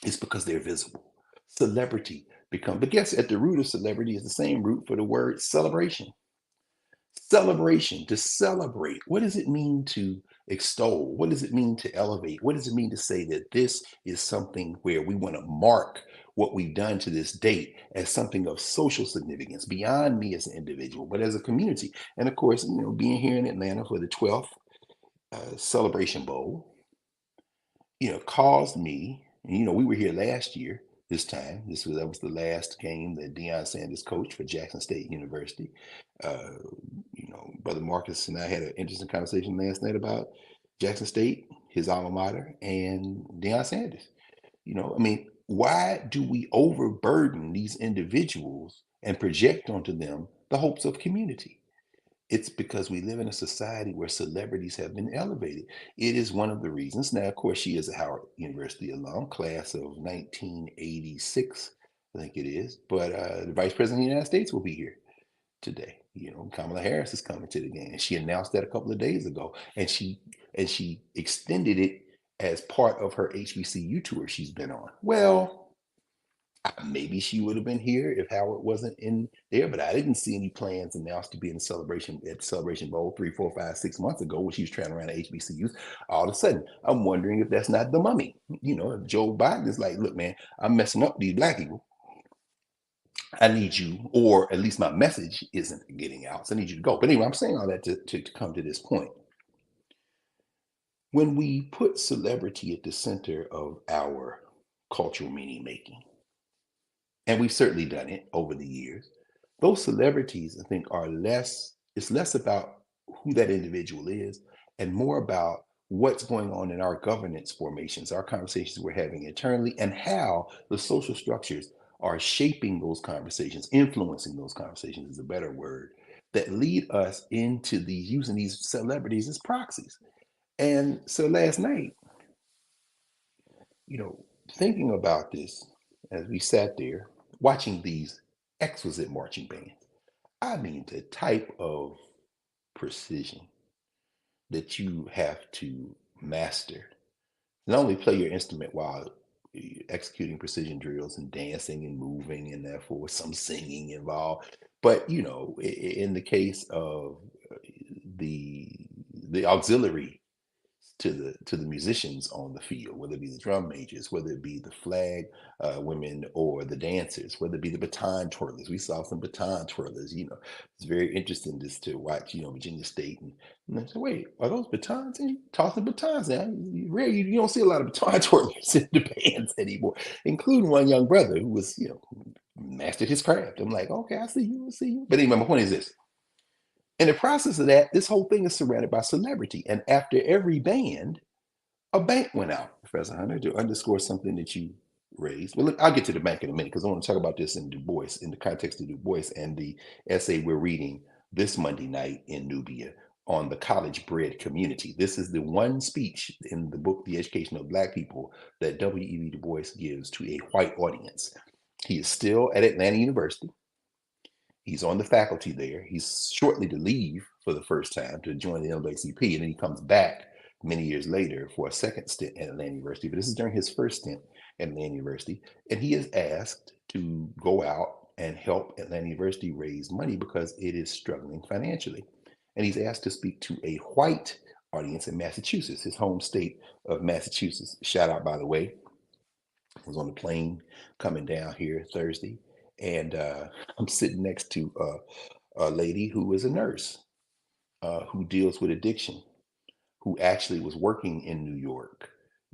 it's because they're visible. Celebrity become, but guess at the root of celebrity is the same root for the word celebration. Celebration, to celebrate. What does it mean to extol? What does it mean to elevate? What does it mean to say that this is something where we want to mark what we've done to this date as something of social significance beyond me as an individual, but as a community? And of course, being here in Atlanta for the 12th Celebration Bowl, caused me, and we were here last year this time. That was the last game that Deion Sanders coached for Jackson State University. Uh, Brother Marcus and I had an interesting conversation last night about Jackson State, his alma mater, and Deion Sanders. Why do we overburden these individuals and project onto them the hopes of community? It's because we live in a society where celebrities have been elevated. It is one of the reasons. Now, of course, she is a Howard University alum, class of 1986, I think it is. But the Vice President of the United States will be here today. Kamala Harris is coming to the game, and she announced that a couple of days ago, and she extended it as part of her HBCU tour she's been on. Well, Maybe she would have been here if Howard wasn't in there, but I didn't see any plans announced to be in the celebration at Celebration Bowl 3, 4, 5, 6 months ago when she was traveling around the HBCUs. All of a sudden, I'm wondering if that's not the mummy. If Joe Biden is like, look, man, I'm messing up these black people. I need you, or at least my message isn't getting out. So I need you to go. But anyway, I'm saying all that to come to this point. When we put celebrity at the center of our cultural meaning making, and we've certainly done it over the years, those celebrities, I think, it's less about who that individual is and more about what's going on in our governance formations, our conversations we're having internally, and how the social structures are shaping those conversations, influencing those conversations is a better word, that lead us into using these celebrities as proxies. And so last night, you know, thinking about this as we sat there watching these exquisite marching bands, I mean, the type of precision that you have to master, not only play your instrument while executing precision drills and dancing and moving, and therefore some singing involved, but in the case of the auxiliary to the musicians on the field, whether it be the drum majors, whether it be the flag women or the dancers, whether it be the baton twirlers. We saw some baton twirlers. It's very interesting just to watch. Virginia State, and I said, wait, are those batons? And tossing batons now. You don't see a lot of baton twirlers in the bands anymore, including one young brother who was mastered his craft. I'm like, okay, I see you, I see you. But anyway, my point is this: in the process of that, this whole thing is surrounded by celebrity. And after every band, a bank went out, Professor Hunter, to underscore something that you raised. Well, look, I'll get to the bank in a minute because I want to talk about this in Du Bois, in the context of Du Bois and the essay we're reading this Monday night in Nubia on the college bred community. This is the one speech in the book, The Education of Black People, that W.E.B. Du Bois gives to a white audience. He is still at Atlanta University. He's on the faculty there. He's shortly to leave for the first time to join the NAACP, and then he comes back many years later for a second stint at Atlanta University. But this is during his first stint at Atlanta University, and he is asked to go out and help Atlanta University raise money because it is struggling financially. And he's asked to speak to a white audience in Massachusetts, his home state of Massachusetts. Shout out, by the way. I was on the plane coming down here Thursday, and I'm sitting next to a lady who is a nurse who deals with addiction, who actually was working in New York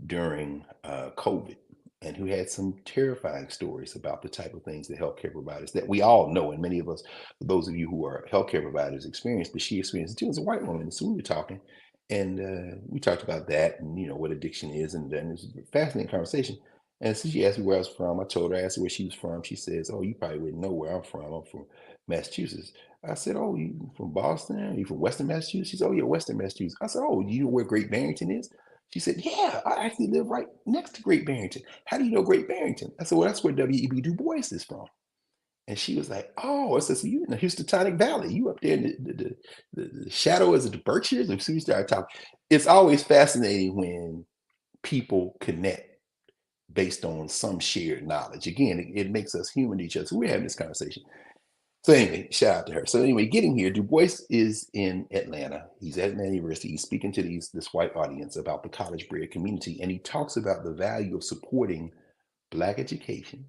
during COVID, and who had some terrifying stories about the type of things that healthcare providers that we all know, and many of us, those of you who are healthcare providers, experience, but she experienced it too as a white woman. So we were talking, and we talked about that, and what addiction is, and then it was a fascinating conversation. And so she asked me where I was from. I told her, I asked her where she was from. She says, "Oh, you probably wouldn't know where I'm from. I'm from Massachusetts." I said, "Oh, you from Boston? Are you from Western Massachusetts?" She said, "Oh, yeah, Western Massachusetts." I said, "Oh, do you know where Great Barrington is?" She said, "Yeah, I actually live right next to Great Barrington." "How do you know Great Barrington?" I said, "Well, that's where W.E.B. Du Bois is from." And she was like, "Oh," I said, "So you in the Houstonic Valley? You up there in the shadow of the Berkshires?" And so we started talking. It's always fascinating when people connect based on some shared knowledge. Again, it makes us human to each other. So we're having this conversation. So anyway, shout out to her. So anyway, getting here, Du Bois is in Atlanta. He's at Atlanta University. He's speaking to this white audience about the college bred community, and he talks about the value of supporting Black education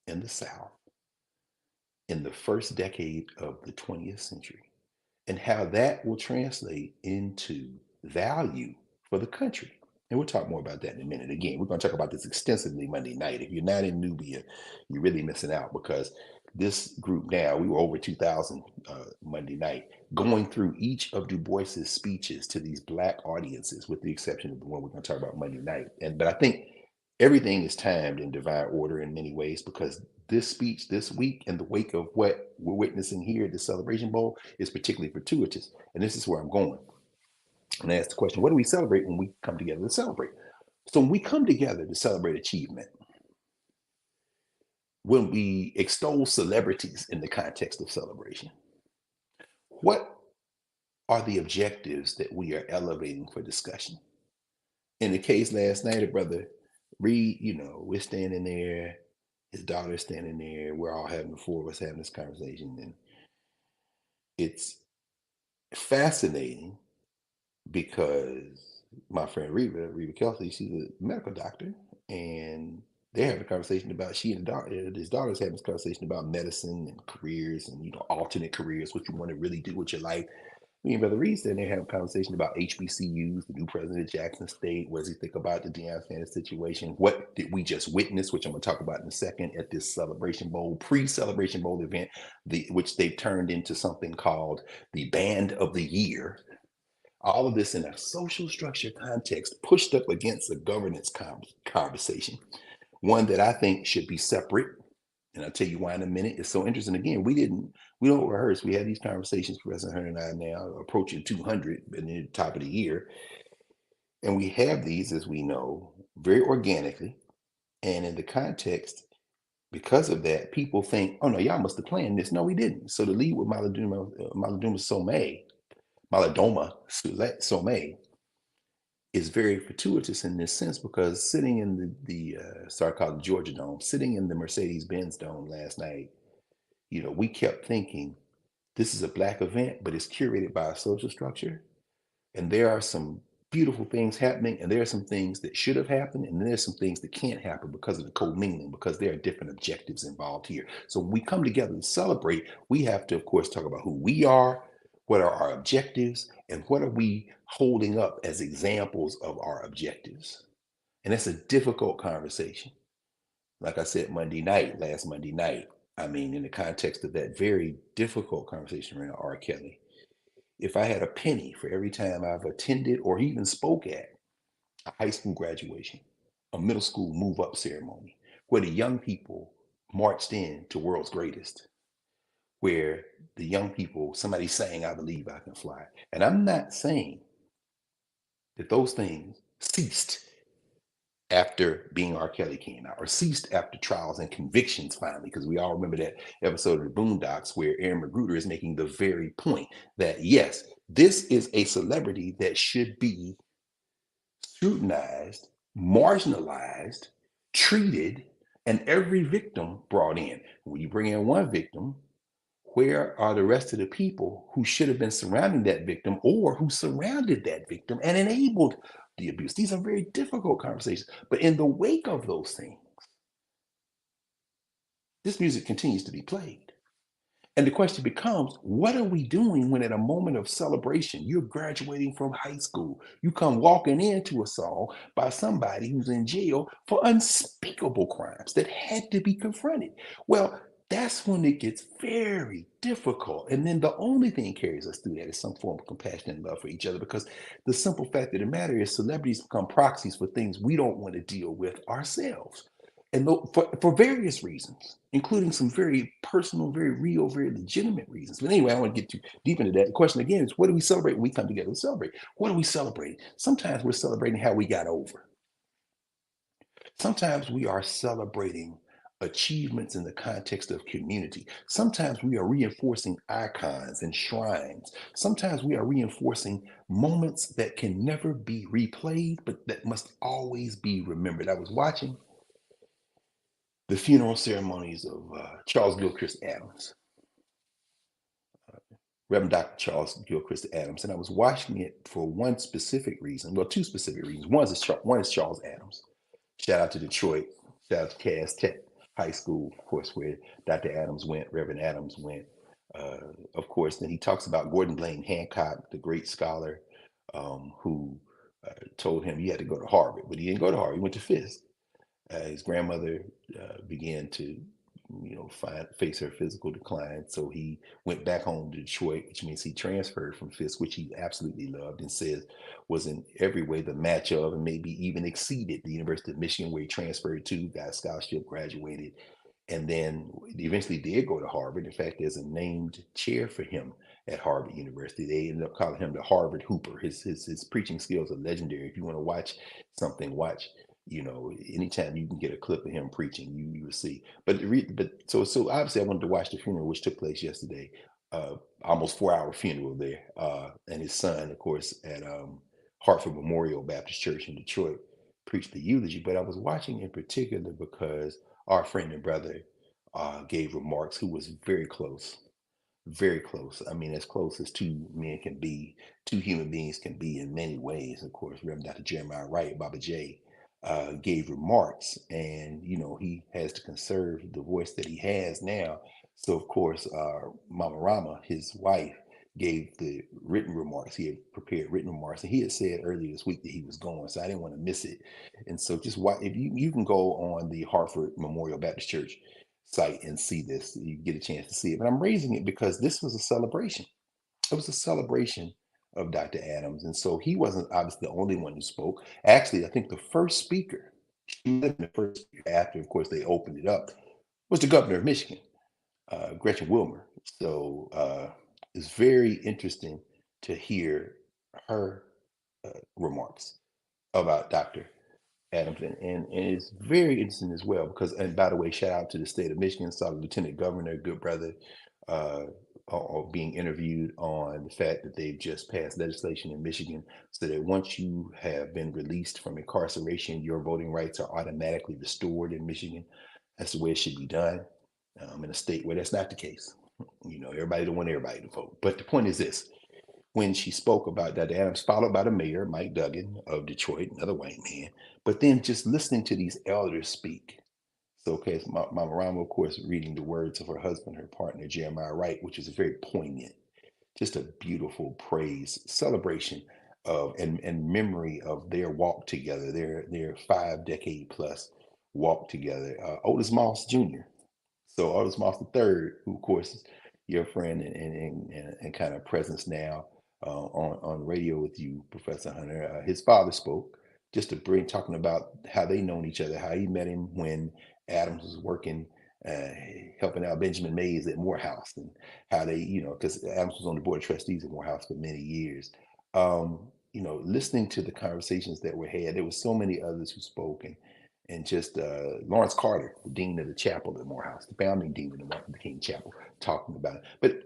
in the South in the first decade of the 20th century, and how that will translate into value for the country. And we'll talk more about that in a minute. Again, we're going to talk about this extensively Monday night. If you're not in Nubia, you're really missing out because this group now, we were over 2,000 Monday night, going through each of Du Bois's speeches to these Black audiences, with the exception of the one we're going to talk about Monday night. But I think everything is timed in divine order in many ways because this speech this week in the wake of what we're witnessing here at the Celebration Bowl is particularly fortuitous. And this is where I'm going. And I ask the question, what do we celebrate when we come together to celebrate? So when we come together to celebrate achievement, when we extol celebrities in the context of celebration, what are the objectives that we are elevating for discussion? In the case last night of Brother Reed, we're standing there His daughter's standing there. We're all having, the four of us having this conversation, and it's fascinating because my friend Reba Kelsey, she's a medical doctor, and they're having a conversation about, she and his daughter's having this conversation about medicine and careers and, alternate careers, what you want to really do with your life. Me and Brother Reed sitting there having a conversation about HBCUs, the new president of Jackson State. What does he think about the Deion Sanders situation? What did we just witness, which I'm going to talk about in a second, at this Celebration Bowl, pre-Celebration Bowl event, which they've turned into something called the Band of the Year. All of this in a social structure context, pushed up against a governance conversation, one that I think should be separate. And I'll tell you why in a minute. It's so interesting. Again, we don't rehearse. We had these conversations, Professor Hunter and I, now approaching 200 at the top of the year. And we have these, as we know, very organically. And in the context, because of that, people think, oh no, y'all must have planned this. No, we didn't. So the lead with Malidoma Somé is very fortuitous in this sense, because sitting in the sorry, called the Georgia Dome, sitting in the Mercedes-Benz Dome last night, we kept thinking, this is a Black event, but it's curated by a social structure. And there are some beautiful things happening, and there are some things that should have happened, and there's some things that can't happen because of the commingling, because there are different objectives involved here. So when we come together to celebrate, we have to, of course, talk about who we are, what are our objectives, and what are we holding up as examples of our objectives. And that's a difficult conversation. Like I said, last Monday night, in the context of that very difficult conversation around R. Kelly, if I had a penny for every time I've attended or even spoke at a high school graduation, a middle school move up ceremony, where the young people marched in to World's Greatest, where the young people, somebody sang, I Believe I Can Fly. And I'm not saying that those things ceased after Being R. Kelly came out, or ceased after Trials and Convictions finally, because we all remember that episode of the Boondocks where Aaron Magruder is making the very point that, yes, this is a celebrity that should be scrutinized, marginalized, treated, and every victim brought in. When you bring in one victim, where are the rest of the people who should have been surrounding that victim, or who surrounded that victim and enabled the abuse? These are very difficult conversations. But in the wake of those things, this music continues to be played. And the question becomes, what are we doing when at a moment of celebration, you're graduating from high school, you come walking into a song by somebody who's in jail for unspeakable crimes that had to be confronted? Well, that's when it gets very difficult. And then the only thing that carries us through that is some form of compassion and love for each other, because the simple fact of the matter is celebrities become proxies for things we don't want to deal with ourselves. And for various reasons, including some very personal, very real, very legitimate reasons. But anyway, I don't want to get too deep into that. The question again is, what do we celebrate when we come together to celebrate? What are we celebrating? Sometimes we're celebrating how we got over. Sometimes we are celebrating achievements in the context of community. Sometimes we are reinforcing icons and shrines. Sometimes we are reinforcing moments that can never be replayed, but that must always be remembered. I was watching the funeral ceremonies of Charles Gilchrist Adams, Reverend Dr. Charles Gilchrist Adams, and I was watching it for one specific reason. Well, two specific reasons. One is Charles Adams. Shout out to Detroit. Shout out to Cass Tech High School, of course, where Dr. Adams went, Reverend Adams went. Of course, then he talks about Gordon Blaine Hancock, the great scholar, who told him he had to go to Harvard, but he didn't go to Harvard. He went to Fisk. His grandmother began to, face her physical decline. So he went back home to Detroit, which means he transferred from Fisk, which he absolutely loved and says was in every way the match of, and maybe even exceeded, the University of Michigan, where he transferred to, got a scholarship, graduated, and then eventually did go to Harvard. In fact, there's a named chair for him at Harvard University. They ended up calling him the Harvard Hooper. His preaching skills are legendary. If you want to watch something, watch, anytime you can get a clip of him preaching, you will see. So obviously I wanted to watch the funeral, which took place yesterday. Almost 4-hour funeral there, and his son, of course, at Hartford Memorial Baptist Church in Detroit, preached the eulogy. But I was watching in particular because our friend and brother gave remarks, who was very close. Very close. I mean, as close as two men can be, two human beings can be in many ways. Of course, Reverend Dr. Jeremiah Wright, Baba J, gave remarks, and he has to conserve the voice that he has now. So, of course, Mama Rama, his wife, gave the written remarks. He had prepared written remarks, and he had said earlier this week that he was going, so I didn't want to miss it. And so, just if you can go on the Hartford Memorial Baptist Church site and see this. You get a chance to see it. But I'm raising it because this was a celebration. It was a celebration of Dr. Adams. And so he wasn't obviously the only one who spoke. Actually, I think the first speaker, she might have been the first speaker after, of course, they opened it up, was the governor of Michigan, Gretchen Wilmer. So it's very interesting to hear her remarks about Dr. Adams, and it's very interesting as well because, and by the way, shout out to the state of Michigan. Saw the lieutenant governor, good brother, uh, being interviewed on the fact that they've just passed legislation in Michigan so that once you have been released from incarceration, your voting rights are automatically restored in Michigan. That's the way it should be done. In a state where that's not the case. Everybody don't want everybody to vote. But the point is this: when she spoke about Dr. Adams, followed by the mayor, Mike Duggan of Detroit, another white man. But then just listening to these elders speak. So, okay, it's Mama Rama, of course, reading the words of her husband, her partner, Jeremiah Wright, which is very poignant, just a beautiful praise, celebration of and memory of their walk together, their 5 decade plus walk together. Otis Moss Jr., so Otis Moss III, who of course is your friend and kind of presence now on radio with you, Professor Hunter. His father spoke just to bring talking about how they known each other, how he met him when Adams was working, uh, helping out Benjamin Mays at Morehouse, and how they, because Adams was on the board of trustees at Morehouse for many years. Listening to the conversations that were had, there was so many others who spoke, and just Lawrence Carter, the dean of the chapel at Morehouse, the founding dean of the Martin Luther King Chapel, talking about it. But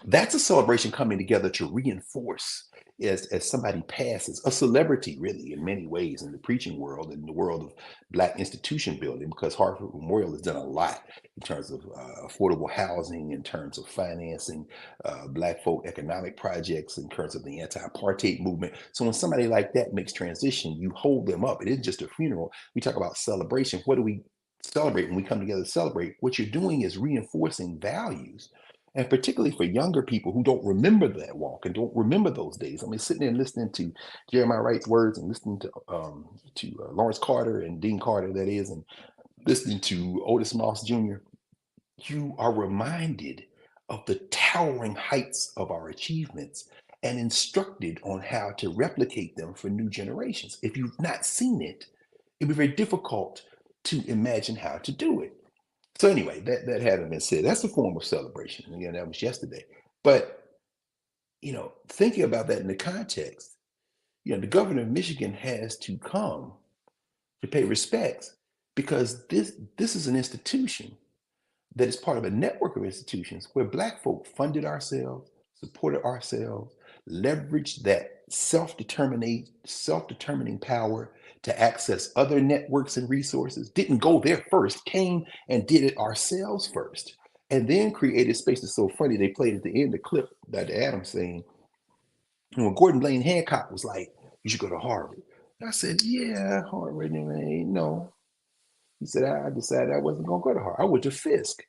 that's a celebration coming together to reinforce as somebody passes, a celebrity really in many ways in the preaching world, in the world of Black institution building, because Harvard Memorial has done a lot in terms of affordable housing, in terms of financing Black folk economic projects, in terms of the anti-apartheid movement. So when somebody like that makes transition, you hold them up. It isn't just a funeral. We talk about celebration. What do we celebrate when we come together to celebrate? What you're doing is reinforcing values, and particularly for younger people who don't remember that walk and don't remember those days. I mean, sitting there and listening to Jeremiah Wright's words and listening to Lawrence Carter and Dean Carter, that is, and listening to Otis Moss Jr., you are reminded of the towering heights of our achievements and instructed on how to replicate them for new generations. If you've not seen it, it'd be very difficult to imagine how to do it. So anyway, that having been said, that's a form of celebration. And again, that was yesterday. But thinking about that in the context, the governor of Michigan has to come to pay respects because this is an institution that is part of a network of institutions where Black folk funded ourselves, supported ourselves, leveraged that self-determining power to access other networks and resources, didn't go there first, came and did it ourselves first, and then created spaces. So funny, they played at the end the clip that Adams saying, when Gordon Blaine Hancock was like, you should go to Harvard. I said, yeah, Harvard, no. He said, I decided I wasn't going to go to Harvard. I went to Fisk.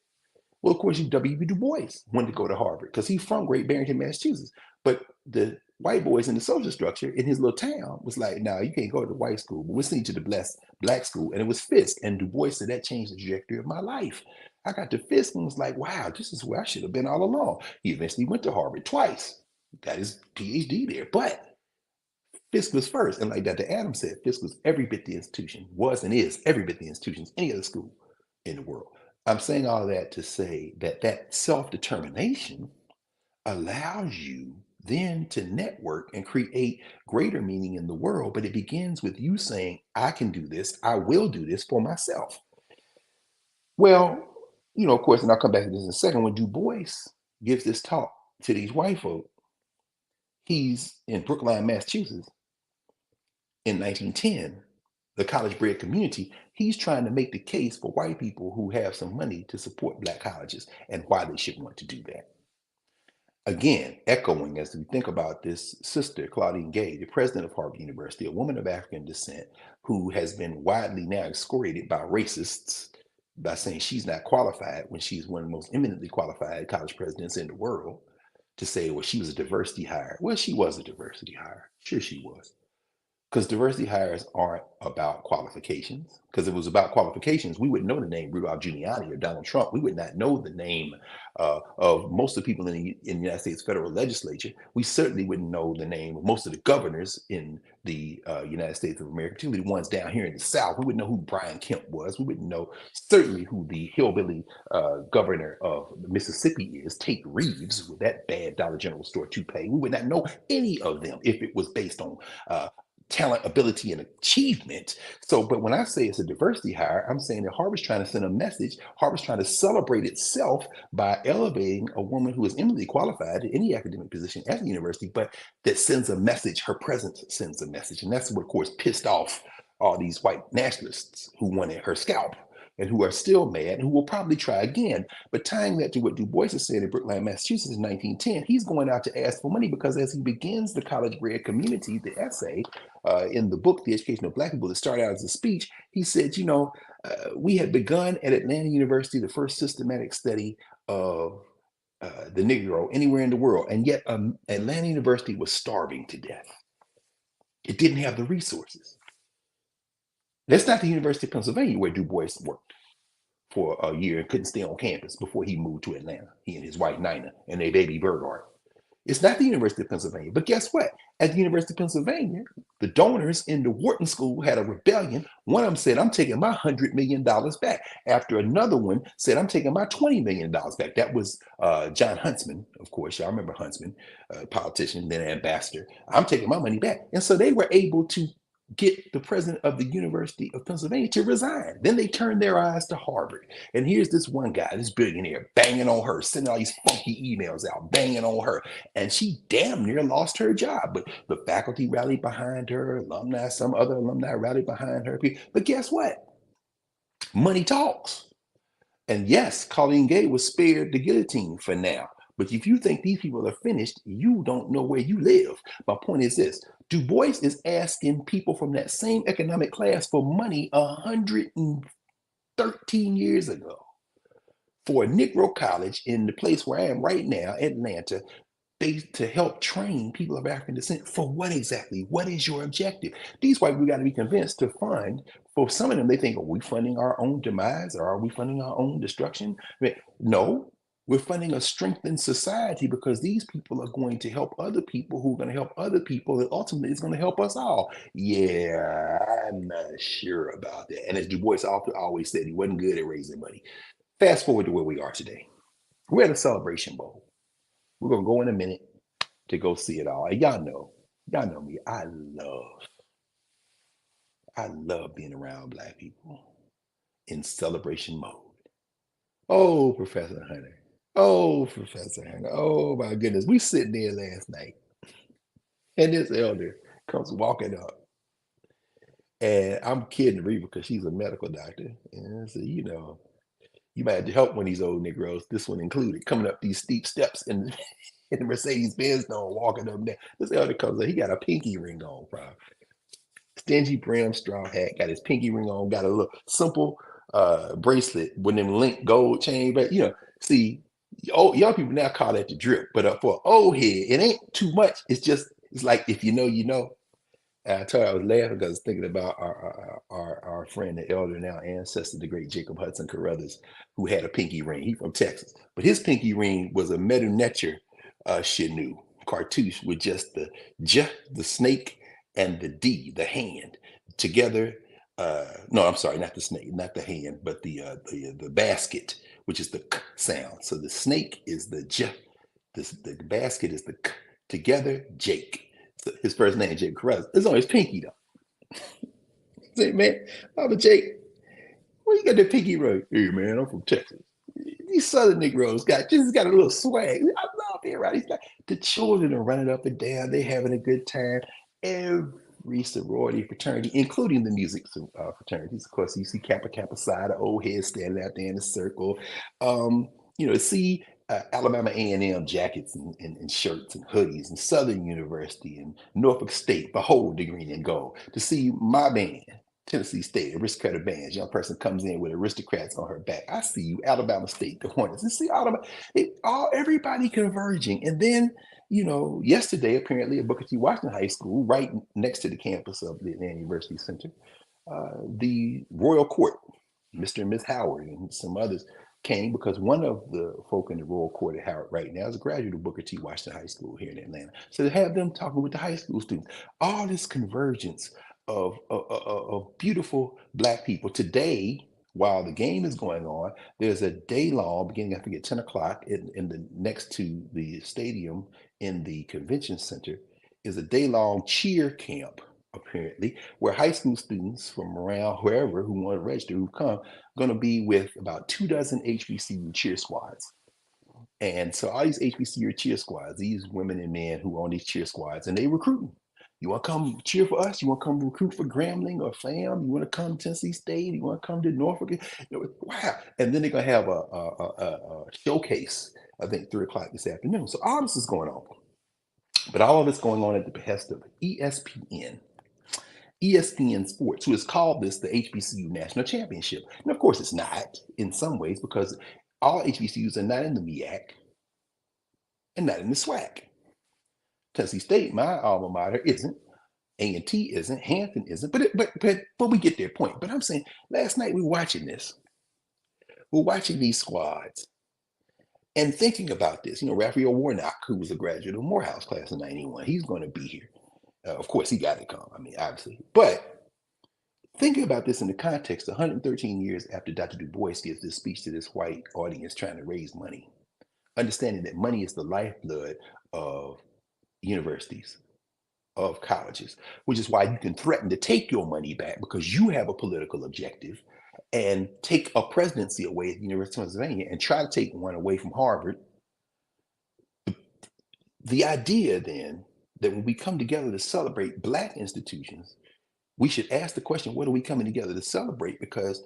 Well, of course, W.B. Du Bois wanted to go to Harvard because he's from Great Barrington, Massachusetts. But the white boys in the social structure in his little town was like, no, you can't go to the white school, but we'll send you to the Black school. And it was Fisk. And Du Bois said that changed the trajectory of my life. I got to Fisk and was like, wow, this is where I should have been all along. He eventually went to Harvard twice, got his PhD there. But Fisk was first. And like Dr. Adams said, Fisk was every bit the institution, was and is every bit the institution as any other school in the world. I'm saying all of that to say that self-determination allows you then to network and create greater meaning in the world. But it begins with you saying, I can do this. I will do this for myself. Well, of course, and I'll come back to this in a second. When Du Bois gives this talk to these white folk, he's in Brookline, Massachusetts in 1910, the college bred community. He's trying to make the case for white people who have some money to support black colleges and why they should want to do that. Again, echoing as we think about this sister, Claudine Gay, the president of Harvard University, a woman of African descent who has been widely now excoriated by racists by saying she's not qualified when she's one of the most eminently qualified college presidents in the world, to say, well, she was a diversity hire. Well, she was a diversity hire. Sure, she was. Because diversity hires aren't about qualifications. Because if it was about qualifications, we wouldn't know the name Rudolph Giuliani or Donald Trump. We would not know the name of most of the people in the United States federal legislature. We certainly wouldn't know the name of most of the governors in the United States of America, particularly the ones down here in the South. We wouldn't know who Brian Kemp was. We wouldn't know certainly who the hillbilly governor of Mississippi is, Tate Reeves, with that bad Dollar General store toupee. We would not know any of them if it was based on talent, ability, and achievement. So, but when I say it's a diversity hire, I'm saying that Harvard's trying to send a message. Harvard's trying to celebrate itself by elevating a woman who is eminently qualified to any academic position at the university, but that sends a message. Her presence sends a message. And that's what, of course, pissed off all these white nationalists who wanted her scalp and who are still mad and who will probably try again. But tying that to what Du Bois has said in Brookline, Massachusetts in 1910, he's going out to ask for money because as he begins the college-bred community, the essay in the book, The Education of Black People, that started out as a speech, he said, we had begun at Atlanta University the first systematic study of the Negro anywhere in the world, and yet Atlanta University was starving to death. It didn't have the resources. That's not the University of Pennsylvania where Du Bois worked for a year and couldn't stay on campus before he moved to Atlanta, he and his wife Nina and their baby Burghardt. It's not the University of Pennsylvania. But guess what? At the University of Pennsylvania, the donors in the Wharton School had a rebellion. One of them said, I'm taking my $100 million back. After another one said, I'm taking my $20 million back. That was John Huntsman, of course. Y'all remember Huntsman, politician, then ambassador. I'm taking my money back. And so they were able to get the president of the University of Pennsylvania to resign. Then they turned their eyes to Harvard. And here's this one guy, this billionaire, banging on her, sending all these funky emails out, banging on her. And she damn near lost her job. But the faculty rallied behind her, alumni, some other alumni rallied behind her. But guess what? Money talks. And yes, Colleen Gay was spared the guillotine for now. But if you think these people are finished, you don't know where you live. My point is this. Du Bois is asking people from that same economic class for money 113 years ago for a Negro college in the place where I am right now, Atlanta, to help train people of African descent. For what exactly? What is your objective? These white people got to be convinced to fund. For some of them, they think, are we funding our own demise or are we funding our own destruction? No. We're funding a strengthened society because these people are going to help other people who are going to help other people, and ultimately it's going to help us all. Yeah, I'm not sure about that. And as Du Bois always said, he wasn't good at raising money. Fast forward to where we are today. We're at a Celebration Bowl. We're going to go in a minute to go see it all. And y'all know me. I love being around Black people in celebration mode. Oh, Professor Hunter. Oh, Professor Hunter. Oh, my goodness. We sitting there last night, and this elder comes walking up. And I'm kidding Reba because she's a medical doctor. And I said, you might have to help one of these old Negroes, this one included, coming up these steep steps in the Mercedes-Benz dome, walking up there. This elder comes up, he got a pinky ring on, probably. Stingy brim straw hat, got his pinky ring on, got a little simple bracelet with them linked gold chain. But see, young people now call that the drip. But for an old head, it ain't too much. It's like if you know, you know. And I told her I was laughing because I was thinking about our friend, the elder, now ancestor, the great Jacob Hudson Carruthers, who had a pinky ring. He's from Texas. But his pinky ring was a Medu Neter Chenu cartouche with just the J, the snake, and the D, the hand, together. No, I'm sorry, not the snake, not the hand, but the basket, which is the K sound. So the snake is the J, the basket is the K, together, Jake. So his first name, Jake Carruthers. It's on his pinky, though. Say, man, Papa Jake, where you got the pinky ring? Hey, man, I'm from Texas. These Southern Negroes got a little swag. I love being around these guys. The children are running up and down. They're having a good time. Every every sorority fraternity, including the music fraternities. Of course, you see Kappa Kappa Psi, the old heads standing out there in the circle. Um, see Alabama A&M jackets and shirts and hoodies, and Southern University and Norfolk State, behold the green and gold. To see my band, Tennessee State, Aristocratic Bands, young person comes in with aristocrats on her back. I see you, Alabama State, the Hornets. And see everybody converging. And then, yesterday, apparently at Booker T. Washington High School, right next to the campus of the Atlanta University Center, the Royal Court, Mr. and Miss Howard, and some others came because one of the folk in the Royal Court at Howard right now is a graduate of Booker T. Washington High School here in Atlanta. So to have them talking with the high school students, all this convergence of beautiful Black people. Today, while the game is going on, there's a day long, beginning, I forget, 10 o'clock, in the next to the stadium in the convention center, is a day long cheer camp, apparently, where high school students from around wherever who want to register, who come, going to be with about 24 HBCU cheer squads. And so all these HBCU cheer squads, these women and men who own these cheer squads, and they recruiting. You want to come cheer for us? You want to come recruit for Grambling or FAM? You want to come to Tennessee State? You want to come to Norfolk? Wow. And then they're going to have a showcase, I think, 3 o'clock this afternoon. So all this is going on. But all of it's going on at the behest of ESPN Sports, who has called this the HBCU National Championship. And of course, it's not in some ways, because all HBCUs are not in the MEAC and not in the SWAC. Tennessee State, my alma mater, isn't. A&T isn't. Hampton isn't. But we get their point. But I'm saying, last night we were watching this. We're watching these squads and thinking about this. Raphael Warnock, who was a graduate of Morehouse Class in '91, he's going to be here. Of course, he got to come. I mean, obviously. But thinking about this in the context, 113 years after Dr. Du Bois gives this speech to this white audience trying to raise money, understanding that money is the lifeblood of universities, of colleges, which is why you can threaten to take your money back because you have a political objective, and take a presidency away at the University of Pennsylvania and try to take one away from Harvard. The idea then that when we come together to celebrate Black institutions, we should ask the question, what are we coming together to celebrate? Because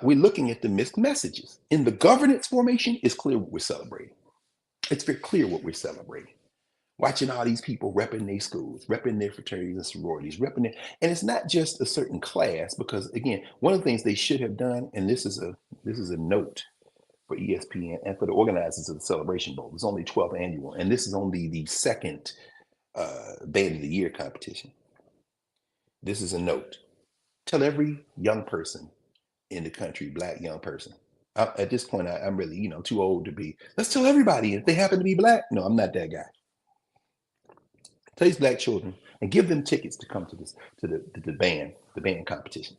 we're looking at the mixed messages. In the governance formation, it's clear what we're celebrating. It's very clear what we're celebrating. Watching all these people repping their schools, repping their fraternities and sororities, and it's not just a certain class, because again, one of the things they should have done, and this is a note for ESPN and for the organizers of the Celebration Bowl. It's only 12th annual, and this is only the second Band of the Year competition. This is a note. Tell every young person in the country, Black young person. At this point, I'm really, too old to be. Let's tell everybody if they happen to be Black. No, I'm not that guy. Tell these Black children and give them tickets to come to the band competition.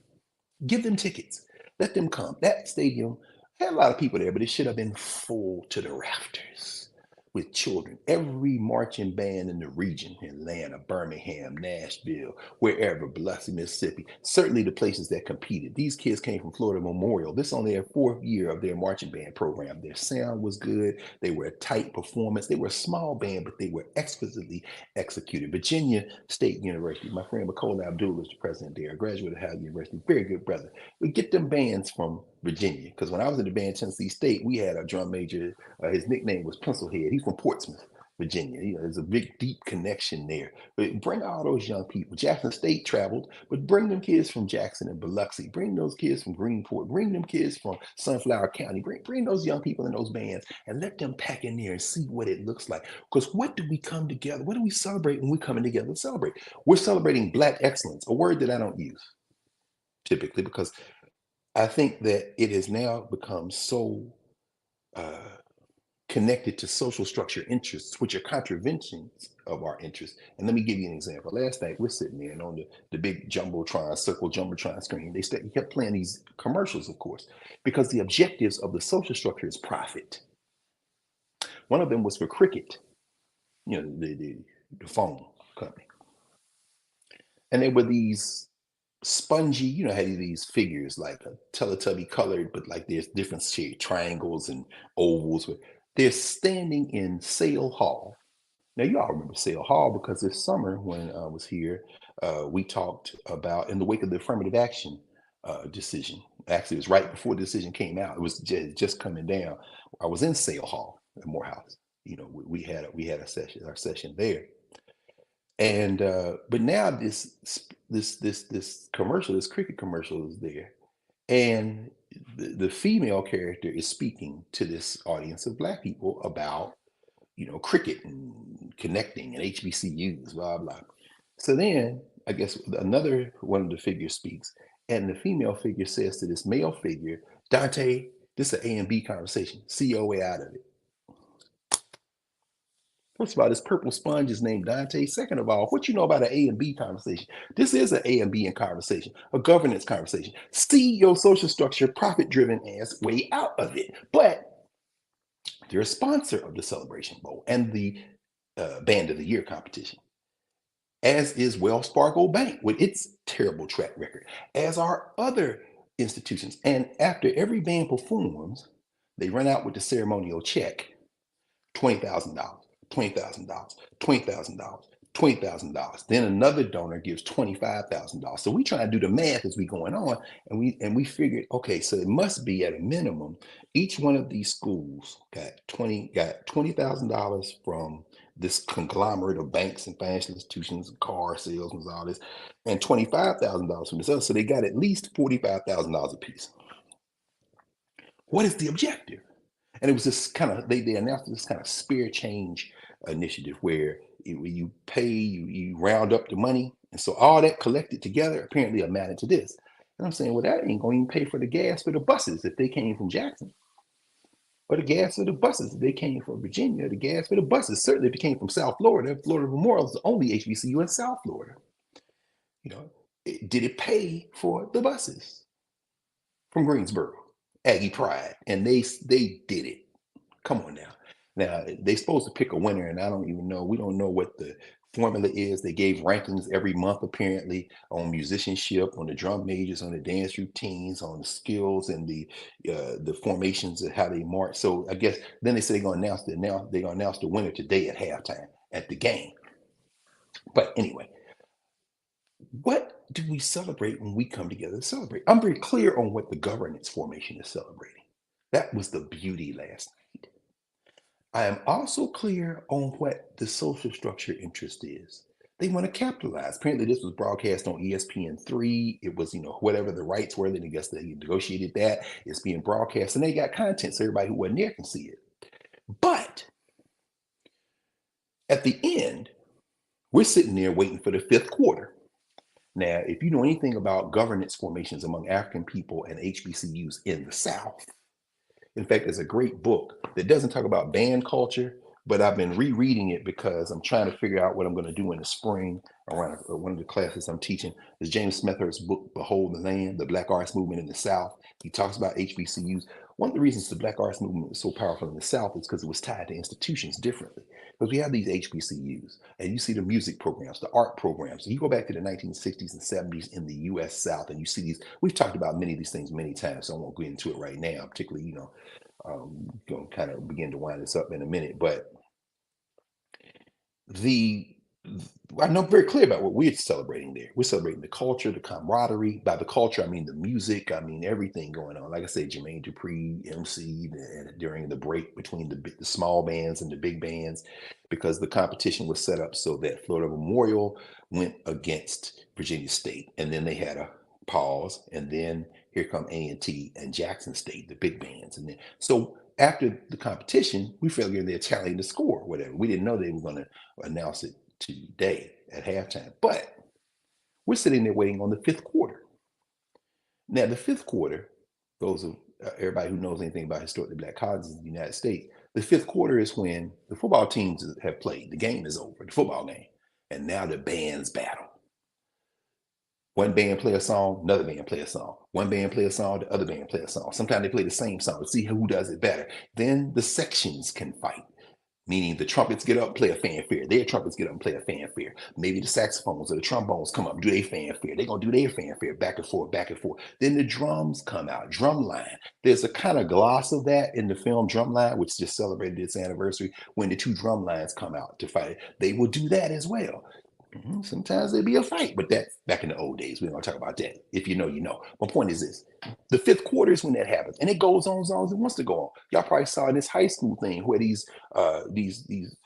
Give them tickets. Let them come. That stadium had a lot of people there, but it should have been full to the rafters with children. Every marching band in the region, Atlanta, Birmingham, Nashville, wherever, Biloxi, Mississippi, certainly the places that competed. These kids came from Florida Memorial. This is only their 4th year of their marching band program. Their sound was good. They were a tight performance. They were a small band, but they were exquisitely executed. Virginia State University, my friend Makola Abdul is the president there, a graduate of Howard University, very good brother. We get them bands from Virginia, because when I was in the band at Tennessee State, we had a drum major. His nickname was Pencilhead. He's from Portsmouth, Virginia. There's a big, deep connection there. But bring all those young people. Jackson State traveled, but bring them kids from Jackson and Biloxi. Bring those kids from Greenport. Bring them kids from Sunflower County. Bring those young people in those bands and let them pack in there and see what it looks like. Because what do we come together? What do we celebrate when we're coming together to celebrate? We're celebrating Black excellence, a word that I don't use typically, because I think that it has now become so connected to social structure interests, which are contraventions of our interests. And let me give you an example. Last night, we're sitting there, and on the big circle jumbotron screen, they kept playing these commercials, of course, because the objectives of the social structure is profit. One of them was for Cricket, the phone company. And there were these spongy, how these figures like a Teletubby colored, but like there's different shaped triangles and ovals. They're standing in Sale Hall Now, you all remember Sale Hall because this summer when I was here, we talked about in the wake of the affirmative action decision. Actually, it was right before the decision came out. It was just coming down. I was in Sale Hall at Morehouse. You know, we had a session, our session there, and but now this commercial, this cricket commercial is there, and the female character is speaking to this audience of black people about cricket and connecting and HBCUs, blah blah. So then I guess another one of the figures speaks, and the female figure says to this male figure, Dante, this is an A and B conversation. See your way out of it. First of all, this purple sponge is named Dante. Second of all, what you know about an A and B conversation? This is an A and B in conversation, a governance conversation. See your social structure, profit driven ass way out of it. But they're a sponsor of the Celebration Bowl and the Band of the Year competition, as is Wells Fargo Bank with its terrible track record, as are other institutions. And after every band performs, they run out with the ceremonial check, $20,000, $20,000, $20,000, $20,000. Then another donor gives $25,000. So we try to do the math as we going on, and we figured, okay, so it must be at a minimum, each one of these schools got $20,000 from this conglomerate of banks and financial institutions, car salesmen, all this, and $25,000 from this other. So they got at least $45,000 a piece. What is the objective? And it was this kind of they announced this kind of spirit change initiative where you pay, you round up the money, and so all that collected together apparently amounted to this. And I'm saying, well, that ain't going to even pay for the gas for the buses if they came from Jackson, or the gas for the buses if they came from Virginia, the gas for the buses certainly if they came from South Florida. Florida Memorial is the only HBCU in South Florida. Did it pay for the buses from Greensboro, Aggie Pride? And they did it. Come on now. Now they're supposed to pick a winner, and I don't even know. We don't know what the formula is. They gave rankings every month apparently on musicianship, on the drum majors, on the dance routines, on the skills and the formations and how they march. So I guess then they say they're gonna announce the winner today at halftime at the game. But anyway, what do we celebrate when we come together to celebrate? I'm very clear on what the governance formation is celebrating. That was the beauty last night. I am also clear on what the social structure interest is. They want to capitalize. Apparently, this was broadcast on ESPN3. It was, whatever the rights were. Then I guess they negotiated that. It's being broadcast, and they got content so everybody who wasn't there can see it. But at the end, we're sitting there waiting for the fifth quarter. Now, if you know anything about governance formations among African people and HBCUs in the South, in fact, there's a great book that doesn't talk about band culture, but I've been rereading it because I'm trying to figure out what I'm going to do in the spring around one of the classes I'm teaching. Is James Smethurst's book, Behold the Land, the Black Arts Movement in the South. He talks about HBCUs. One of the reasons the Black Arts Movement was so powerful in the South is because it was tied to institutions differently. Because we have these HBCUs, and you see the music programs, the art programs. You go back to the 1960s and 70s in the US South, and you see these. We've talked about many of these things many times, so I won't get into it right now, particularly, going to kind of begin to wind this up in a minute. But I know very clear about what we're celebrating there. We're celebrating the culture, the camaraderie. By the culture, I mean the music. I mean everything going on. Like I said, Jermaine Dupri MC during the break between the small bands and the big bands, because the competition was set up so that Florida Memorial went against Virginia State, and then they had a pause, and then here come A&T and Jackson State, the big bands, and then so after the competition, we figured they're tallying the score, whatever. We didn't know they were going to announce it today at halftime, but we're sitting there waiting on the fifth quarter. Now, the fifth quarter, those of everybody who knows anything about historically black colleges in the United States, the fifth quarter is when the football teams have played. The game is over, the football game, and now the bands battle. One band play a song, another band play a song. One band play a song, the other band play a song. Sometimes they play the same song to see who does it better. Then the sections can fight. meaning the trumpets get up, play a fanfare. Their trumpets get up and play a fanfare. Maybe the saxophones or the trombones come up, do their fanfare. They're going to do their fanfare back and forth, back and forth. Then the drums come out, drum line. There's a kind of gloss of that in the film Drumline, which just celebrated its anniversary, when the two drum lines come out to fight. They will do that as well. Sometimes there'll be a fight, but that's back in the old days. We don't talk about that. If you know, you know. My point is this: the fifth quarter is when that happens, and it goes on as long as it wants to go on. Y'all probably saw in this high school thing where these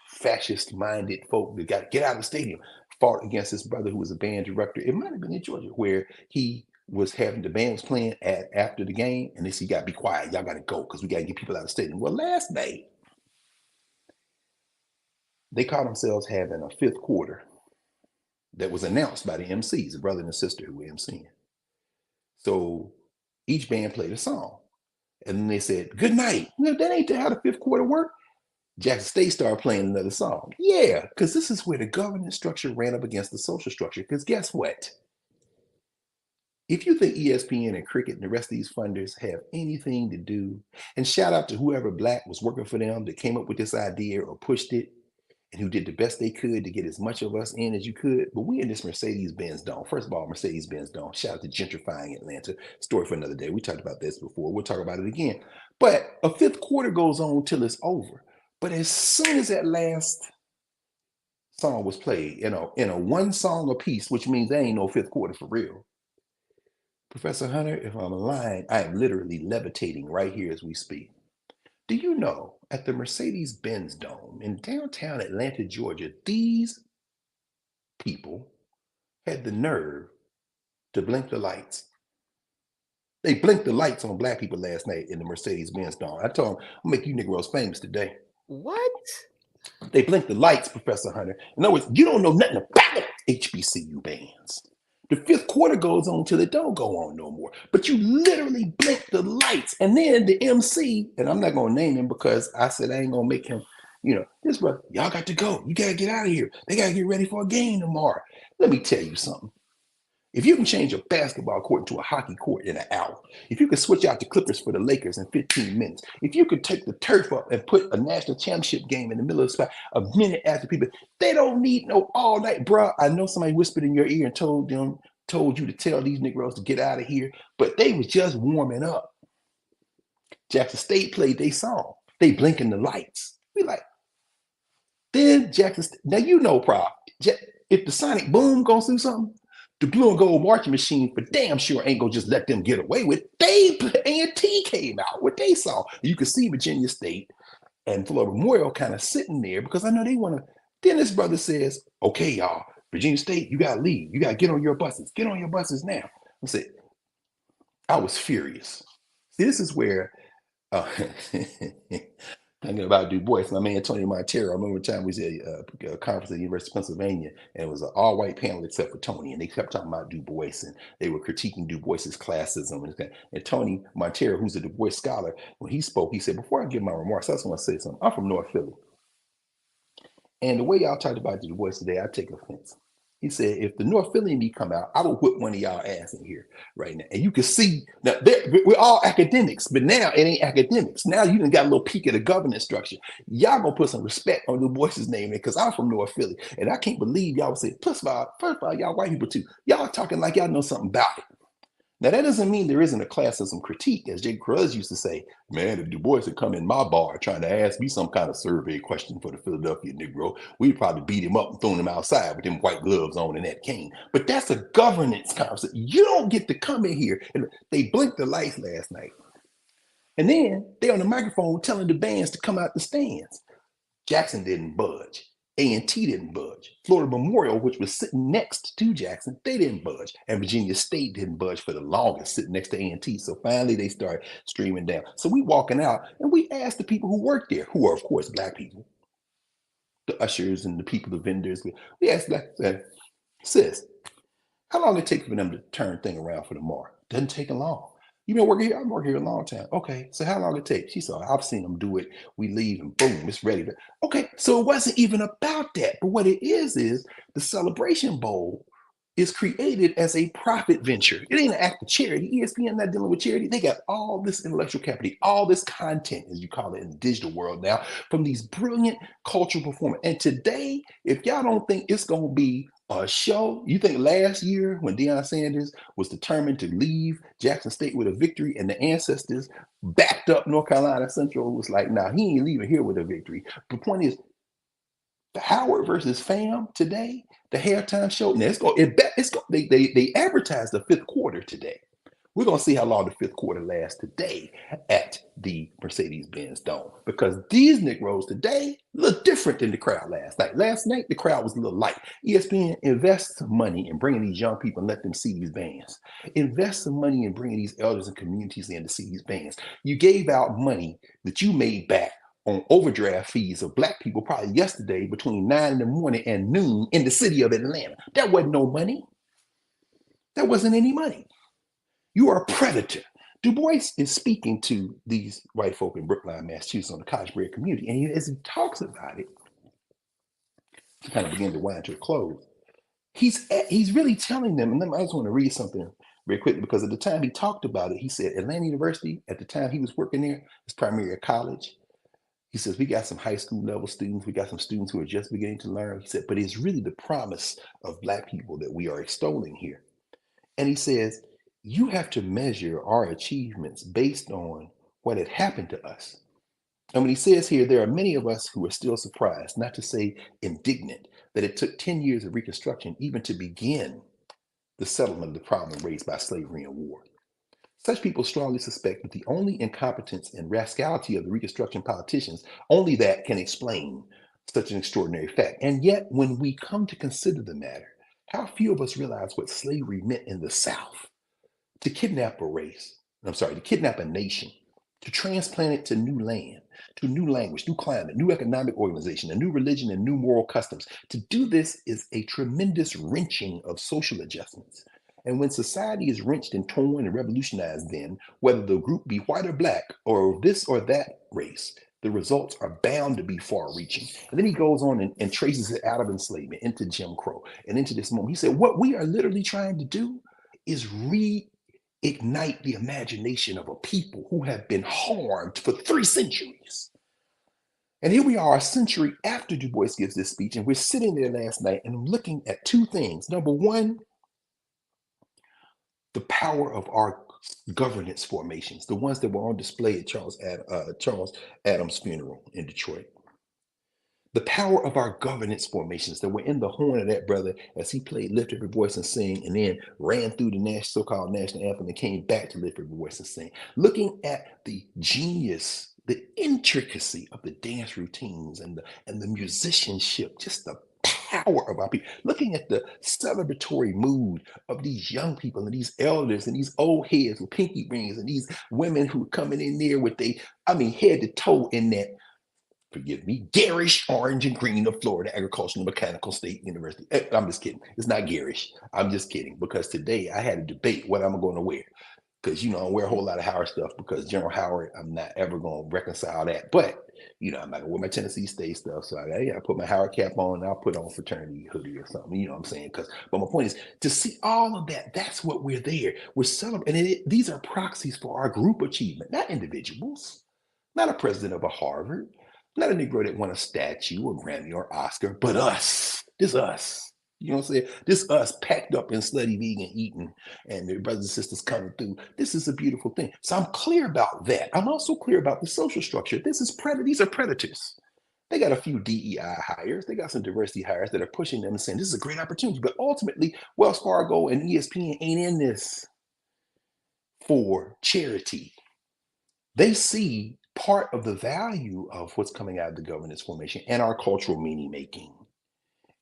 fascist-minded folk that got to get out of the stadium fought against his brother who was a band director. It might have been in Georgia, where he was having the band was playing after the game, and they said, "You got to be quiet. Y'all got to go because we got to get people out of the stadium." Well, last night they caught themselves having a fifth quarter that was announced by the MCs, a brother and a sister who were MCing. So each band played a song. And then they said, good night. No, that ain't how the fifth quarter worked. Jackson State started playing another song. Yeah, because this is where the governance structure ran up against the social structure. Because guess what? If you think ESPN and Cricket and the rest of these funders have anything to do, and shout out to whoever Black was working for them that came up with this idea or pushed it, and who did the best they could to get as much of us in as you could. But we in this Mercedes-Benz dome. First of all, Mercedes-Benz dome. Shout out to gentrifying Atlanta. Story for another day. We talked about this before. We'll talk about it again. But a fifth quarter goes on till it's over. But as soon as that last song was played, in a one song a piece, which means there ain't no fifth quarter for real. Professor Hunter, if I'm lying, I am literally levitating right here as we speak. Do you know, at the Mercedes-Benz Dome in downtown Atlanta, Georgia, these people had the nerve to blink the lights. They blinked the lights on Black people last night in the Mercedes-Benz Dome. I told them, I'll make you Negroes famous today. What? They blinked the lights, Professor Hunter. In other words, you don't know nothing about HBCU bands. The fifth quarter goes on till it don't go on no more. But you literally blink the lights. And then the MC, and I'm not going to name him because I said I ain't going to make him, this brother, y'all got to go. You got to get out of here. They got to get ready for a game tomorrow. Let me tell you something. If you can change a basketball court into a hockey court in an hour, if you could switch out the Clippers for the Lakers in 15 minutes, if you could take the turf up and put a national championship game in the middle of the spot a minute after people, they don't need no all night, bro. I know somebody whispered in your ear and told you to tell these Negroes to get out of here, but they was just warming up. Jackson State played their song. They blinking the lights. We like, then Jackson State, now you know, Prof, if the Sonic Boom gonna do something, the blue and gold marching machine for damn sure ain't gonna just let them get away with it. A&T came out with they song. You can see Virginia State and Florida Memorial kind of sitting there because I know they want to. Then this brother says, okay, y'all, Virginia State, you gotta leave. You gotta get on your buses. Get on your buses now. I said, I was furious. See, this is where thinking about Du Bois, my man Tony Montero. I remember the time we was at a conference at the University of Pennsylvania, and it was an all-white panel except for Tony, and they kept talking about Du Bois, and they were critiquing Du Bois's classism. And Tony Montero, who's a Du Bois scholar, when he spoke, he said, before I give my remarks, I just want to say something. I'm from North Philly. And the way y'all talked about Du Bois today, I take offense. He said, if the North Philly and me come out, I will whip one of y'all ass in here right now. And you can see, now we're all academics, but now it ain't academics. Now you done got a little peek at the governance structure. Y'all gonna put some respect on Du Bois's name because I'm from North Philly. And I can't believe y'all would say, first of all, y'all white people too. Y'all talking like y'all know something about it. Now, that doesn't mean there isn't a classism critique. As Jake Cruz used to say, man, if Du Bois had come in my bar trying to ask me some kind of survey question for the Philadelphia Negro, we'd probably beat him up and thrown him outside with them white gloves on and that cane. But that's a governance concept. You don't get to come in here. And they blinked the lights last night. And then they on the microphone telling the bands to come out the stands. Jackson didn't budge. A&T didn't budge. Florida Memorial, which was sitting next to Jackson, they didn't budge. And Virginia State didn't budge for the longest, sitting next to A&T. So finally, they started streaming down. So we walking out, and we asked the people who work there, who are, of course, Black people, the ushers and the people, the vendors. We asked Black, sis, how long did it take for them to turn thing around for tomorrow? Doesn't take long. You been working here? I've been working here a long time. Okay, so how long it take? She said, I've seen them do it. We leave and boom, it's ready. Okay, so it wasn't even about that. But what it is the Celebration Bowl is created as a profit venture. It ain't an act of charity. ESPN not dealing with charity. They got all this intellectual capital, all this content, as you call it in the digital world now, from these brilliant cultural performers. And today, if y'all don't think it's going to be a show, you think last year when Deion Sanders was determined to leave Jackson State with a victory and the ancestors backed up North Carolina Central was like, nah, he ain't leaving here with a victory. The point is, the Howard versus Fam today, the halftime show. Now they advertised the fifth quarter today. We're gonna see how long the fifth quarter lasts today at the Mercedes-Benz Dome because these Negroes today look different than the crowd last night. Last night the crowd was a little light. ESPN invests some money in bringing these young people and let them see these bands. Invest some money in bringing these elders and communities in to see these bands. You gave out money that you made back on overdraft fees of Black people probably yesterday between 9 in the morning and noon in the city of Atlanta. That wasn't no money. That wasn't any money. You are a predator. Du Bois is speaking to these white folk in Brookline, Massachusetts on the college bred community. And as he talks about it, to kind of begin to wind to a close, he's really telling them, and I just want to read something very quickly because at the time he talked about it, he said Atlanta University, at the time he was working there, is primarily a college. He says, we got some high school level students. We got some students who are just beginning to learn. He said, but it's really the promise of Black people that we are extolling here. And he says, you have to measure our achievements based on what had happened to us. And when he says here, there are many of us who are still surprised, not to say indignant, that it took 10 years of Reconstruction even to begin the settlement of the problem raised by slavery and war. Such people strongly suspect that the only incompetence and rascality of the Reconstruction politicians, only that can explain such an extraordinary fact. And yet, when we come to consider the matter, how few of us realize what slavery meant in the South. To kidnap to kidnap a nation, to transplant it to new land, to new language, new climate, new economic organization, a new religion, and new moral customs. To do this is a tremendous wrenching of social adjustments. And when society is wrenched and torn and revolutionized, then, whether the group be white or Black, or this or that race, the results are bound to be far reaching. And then he goes on and traces it out of enslavement into Jim Crow and into this moment. He said, what we are literally trying to do is reignite the imagination of a people who have been harmed for 3 centuries. And here we are a century after Du Bois gives this speech, and we're sitting there last night and looking at 2 things. Number one, the power of our governance formations, the ones that were on display at Charles Adams' funeral in Detroit. The power of our governance formations that were in the horn of that brother as he played Lift Every Voice and Sing and then ran through the so-called national anthem and came back to Lift Every Voice and Sing. Looking at the genius, the intricacy of the dance routines and the musicianship, just the power of our people. Looking at the celebratory mood of these young people and these elders and these old heads with pinky rings and these women who are coming in there with head to toe in that, forgive me, garish orange and green of Florida Agricultural and Mechanical State University. I'm just kidding. It's not garish. I'm just kidding because today I had a debate what I'm going to wear. Because, I wear a whole lot of Howard stuff because General Howard, I'm not ever going to reconcile that. But, I'm not going to wear my Tennessee State stuff. So I put my Howard cap on and I'll put on a fraternity hoodie or something. You know what I'm saying? But my point is to see all of that. That's what we're there. We're celebrating. And these are proxies for our group achievement, not individuals, not a president of a Harvard. Not a Negro that won a statue or Grammy or Oscar, but us. This us. You know what I'm saying? This us packed up in slutty vegan eating and their brothers and sisters coming through. This is a beautiful thing. So I'm clear about that. I'm also clear about the social structure. These are predators. They got a few DEI hires. They got some diversity hires that are pushing them and saying this is a great opportunity. But ultimately, Wells Fargo and ESPN ain't in this for charity. They see part of the value of what's coming out of the governance formation and our cultural meaning making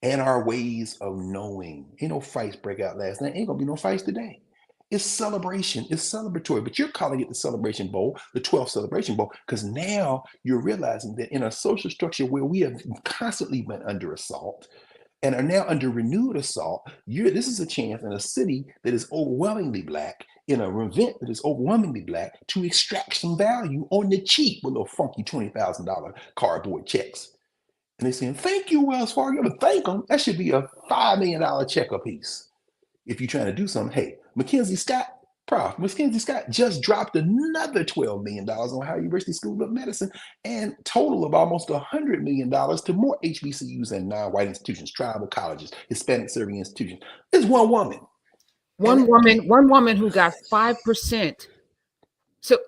and our ways of knowing. Ain't no fights break out last night. Ain't gonna be no fights today. It's celebration. It's celebratory. But you're calling it the Celebration Bowl, the 12th Celebration Bowl, because now you're realizing that in a social structure where we have constantly been under assault and are now under renewed assault, this is a chance in a city that is overwhelmingly Black, in an event that is overwhelmingly Black, to extract some value on the cheap with little funky $20,000 cardboard checks. And they're saying, thank you, Wells Fargo. But thank them. That should be a $5 million check a piece. if you're trying to do something, hey, Mackenzie Scott just dropped another $12 million on Ohio University School of Medicine and total of almost $100 million to more HBCUs and non-white institutions, tribal colleges, Hispanic serving institutions. It's one woman. One woman who got 5%. So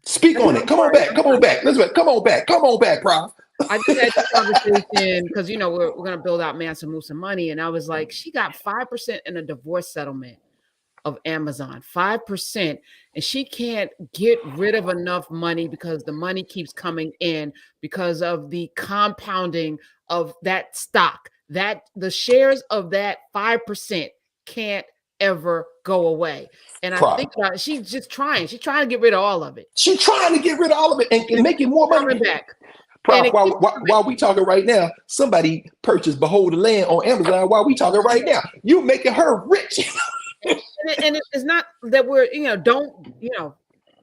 speak on it. Come on back. Come on back, Prof. I just had this conversation because, we're going to build out Mansa Musa money. And I was like, she got 5% in a divorce settlement of Amazon, 5%. And she can't get rid of enough money because the money keeps coming in because of the compounding of that stock, that the shares of that 5% can't ever go away. And I think about it, she's just trying. She's trying to get rid of all of it. She's trying to get rid of all of it and making more money back. Prof, while we talking right now, somebody purchased Behold the Land on Amazon while we talking right now. You making her rich. and it's not that we're, don't,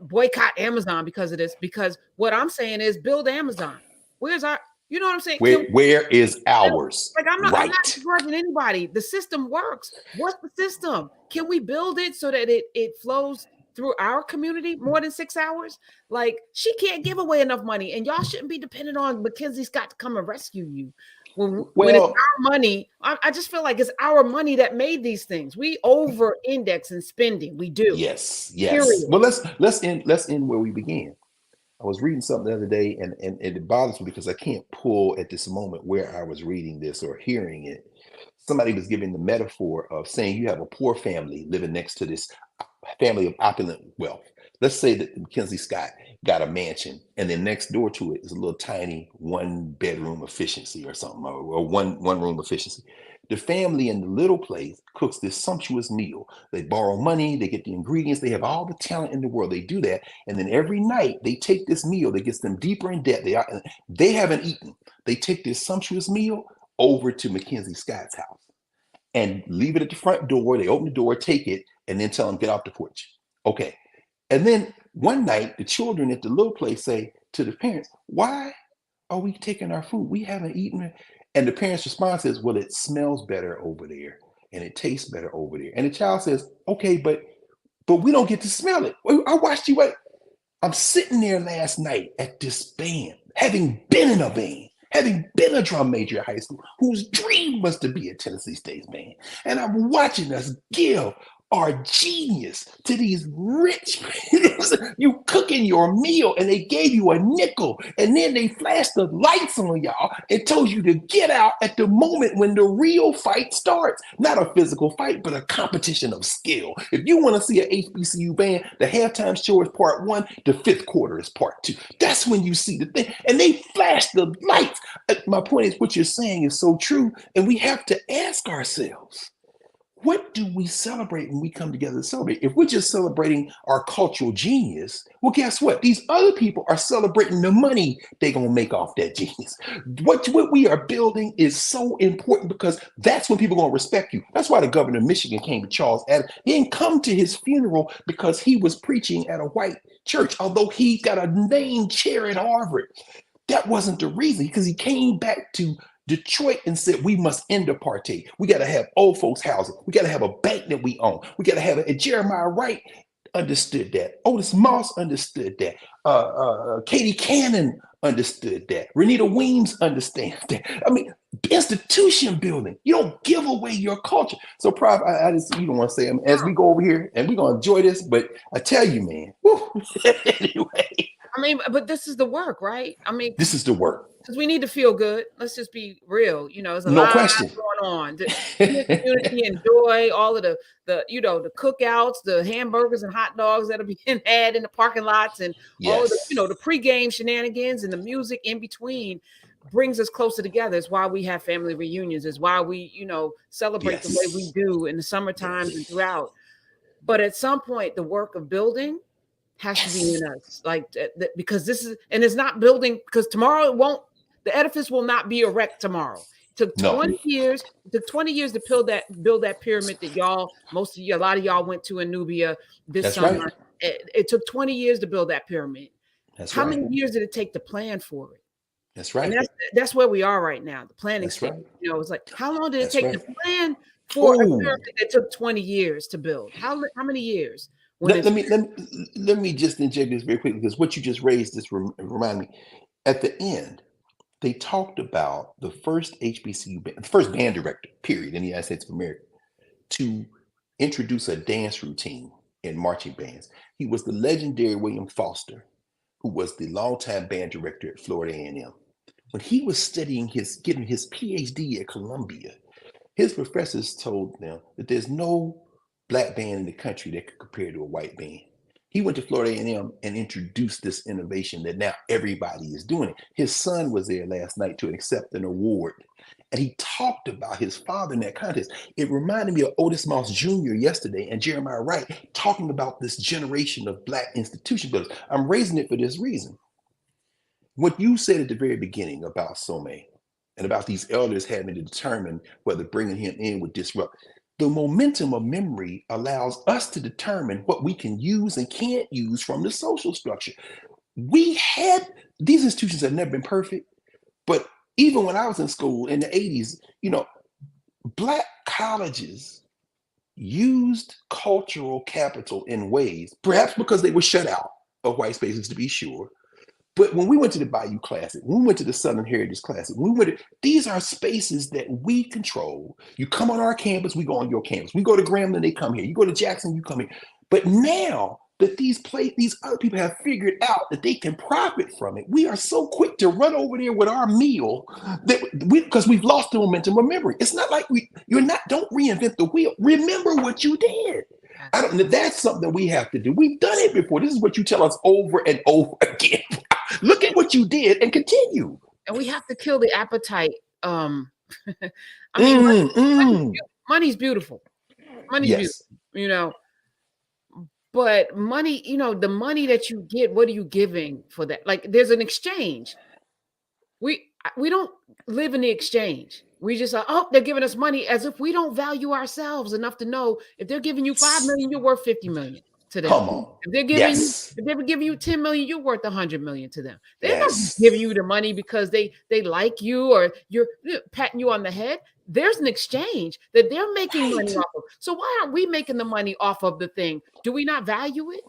boycott Amazon because of this, because what I'm saying is build Amazon. Where's our, you know what I'm saying? Where is ours? Like I'm not begrudging anybody. The system works. What's the system? Can we build it so that it flows through our community more than 6 hours? Like she can't give away enough money, and y'all shouldn't be dependent on Mackenzie Scott to come and rescue you. When it's our money, I just feel like it's our money that made these things. We over-index in spending. We do. Yes. Period. Well, let's end where we began. I was reading something the other day, and it bothers me because I can't pull at this moment where I was reading this or hearing it. Somebody was giving the metaphor of saying you have a poor family living next to this family of opulent wealth. Let's say that Mackenzie Scott got a mansion, and then next door to it is a little tiny 1-bedroom efficiency or something, or one room efficiency. The family in the little place cooks this sumptuous meal. They borrow money, they get the ingredients, they have all the talent in the world. They do that, and then every night they take this meal that gets them deeper in debt. They haven't eaten. They take this sumptuous meal over to Mackenzie Scott's house and leave it at the front door. They open the door, take it, and then tell them, get off the porch. Okay. And then one night, the children at the little place say to the parents, why are we taking our food? We haven't eaten it. And the parents' response is, well, it smells better over there and it tastes better over there. And the child says, okay, but we don't get to smell it. I watched you. I'm sitting there last night at this band, having been in a band, having been a drum major at high school, whose dream was to be a Tennessee State band. And I'm watching us give our genius to these rich you cooking your meal and they gave you a nickel and then they flashed the lights on y'all and told you to get out at the moment when the real fight starts. Not a physical fight, but a competition of skill. If you want to see an HBCU band, the halftime show is part 1, the 5th quarter is part 2. That's when you see the thing. And they flashed the lights. My point is, what you're saying is so true. And we have to ask ourselves, what do we celebrate when we come together to celebrate? If we're just celebrating our cultural genius, well, guess what? These other people are celebrating the money they're going to make off that genius. What we are building is so important because that's when people are going to respect you. That's why the governor of Michigan came to Charles Adams. He didn't come to his funeral because he was preaching at a white church, although he got a named chair at Harvard. That wasn't the reason, because he came back to Detroit and said, we must end apartheid. We got to have old folks housing. We got to have a bank that we own. We got to have it. And Jeremiah Wright understood that. Otis Moss understood that. Katie Cannon understood that. Renita Weems understands that. I mean, institution building. You don't give away your culture. So, Prof, I just, you don't want to say, as we go over here, and we're going to enjoy this, but I tell you, man, anyway. I mean, but this is the work, right? I mean, this is the work. Because we need to feel good. Let's just be real. There's a no lot question going on. The community enjoy all of the the cookouts, the hamburgers and hot dogs that are being had in the parking lots, and all of the the pregame shenanigans and the music in between brings us closer together. It's why we have family reunions. It's why we celebrate the way we do in the summer times and throughout. But at some point, the work of building has to be in us, because this is, and it's not building, because tomorrow the edifice will not be erect tomorrow. It took 20 years. It took 20 years to build that pyramid that a lot of y'all went to in Nubia this summer. Right. It took 20 years to build that pyramid. How many years did it take to plan for it? That's right. And that's where we are right now. The planning stage. Right. It's like, how long did it take to plan for a Oh, pyramid that took 20 years to build. How many years when let, it's let me let me let me just inject this very quickly because what you just raised this remind me. At the end, they talked about the first HBCU, the first band director, period, in the United States of America, to introduce a dance routine in marching bands. He was the legendary William Foster, who was the longtime band director at Florida A&M. When he was studying getting his PhD at Columbia, his professors told them that there's no black band in the country that could compare to a white band. He went to Florida A&M and introduced this innovation that now everybody is doing it. His son was there last night to accept an award, and he talked about his father in that contest. It reminded me of Otis Moss Jr. yesterday and Jeremiah Wright talking about this generation of black institution builders. I'm raising it for this reason. What you said at the very beginning about Some and about these elders having to determine whether bringing him in would disrupt, the momentum of memory allows us to determine what we can use and can't use from the social structure. We had these institutions have never been perfect, but even when I was in school in the 80s, black colleges used cultural capital in ways, perhaps because they were shut out of white spaces to be sure. But when we went to the Bayou Classic, when we went to the Southern Heritage Classic, these are spaces that we control. You come on our campus, we go on your campus. We go to Grambling, they come here. You go to Jackson, you come here. But now that these other people have figured out that they can profit from it, we are so quick to run over there with our meal that because we've lost the momentum of memory. It's not like don't reinvent the wheel. Remember what you did. I don't know. That's something we have to do. We've done it before. This is what you tell us over and over again. Look at what you did and continue. And we have to kill the appetite. I mean, money's beautiful. Money's Yes. beautiful, but money, the money that you get, what are you giving for that? Like there's an exchange. We don't live in the exchange. We just they're giving us money as if we don't value ourselves enough to know if they're giving you 5 million, you're worth 50 million to them. Come on. If they're giving you 10 million, you're worth 100 million to them. They're not Yes. giving you the money because they like you or you're patting you on the head. There's an exchange that they're making money off of. So why aren't we making the money off of the thing? Do we not value it?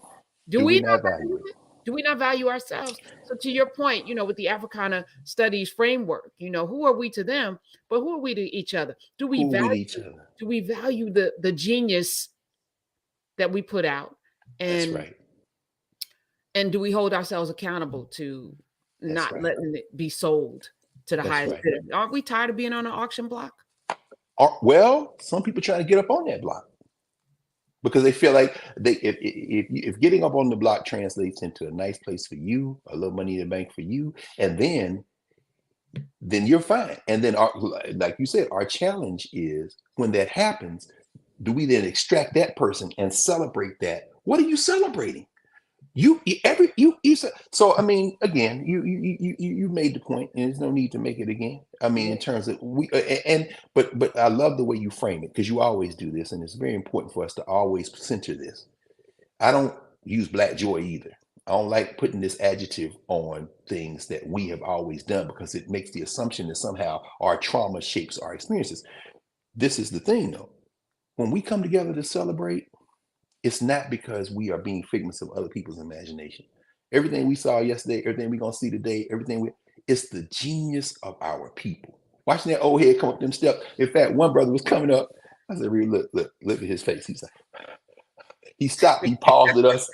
Do we not value it? Do we not value ourselves? So to your point, with the Africana Studies framework, who are we to them, but who are we to each other? Do we value the genius that we put out? And, that's right. And do we hold ourselves accountable to not letting it be sold to the highest bidder? Aren't we tired of being on an auction block? Well, some people try to get up on that block because they feel like if getting up on the block translates into a nice place for you, a little money in the bank for you, and then you're fine. And then, like you said, our challenge is when that happens, do we then extract that person and celebrate that? What are you celebrating? So I mean, again, you made the point, and there's no need to make it again. I mean, in terms of but I love the way you frame it because you always do this, and it's very important for us to always center this. I don't use black joy either. I don't like putting this adjective on things that we have always done because it makes the assumption that somehow our trauma shapes our experiences. This is the thing, though. When we come together to celebrate, it's not because we are being figments of other people's imagination. Everything we saw yesterday, everything we're going to see today, it's the genius of our people. Watching that old head come up them steps. In fact, one brother was coming up. I said, look at his face. He's like, he stopped. He paused at us.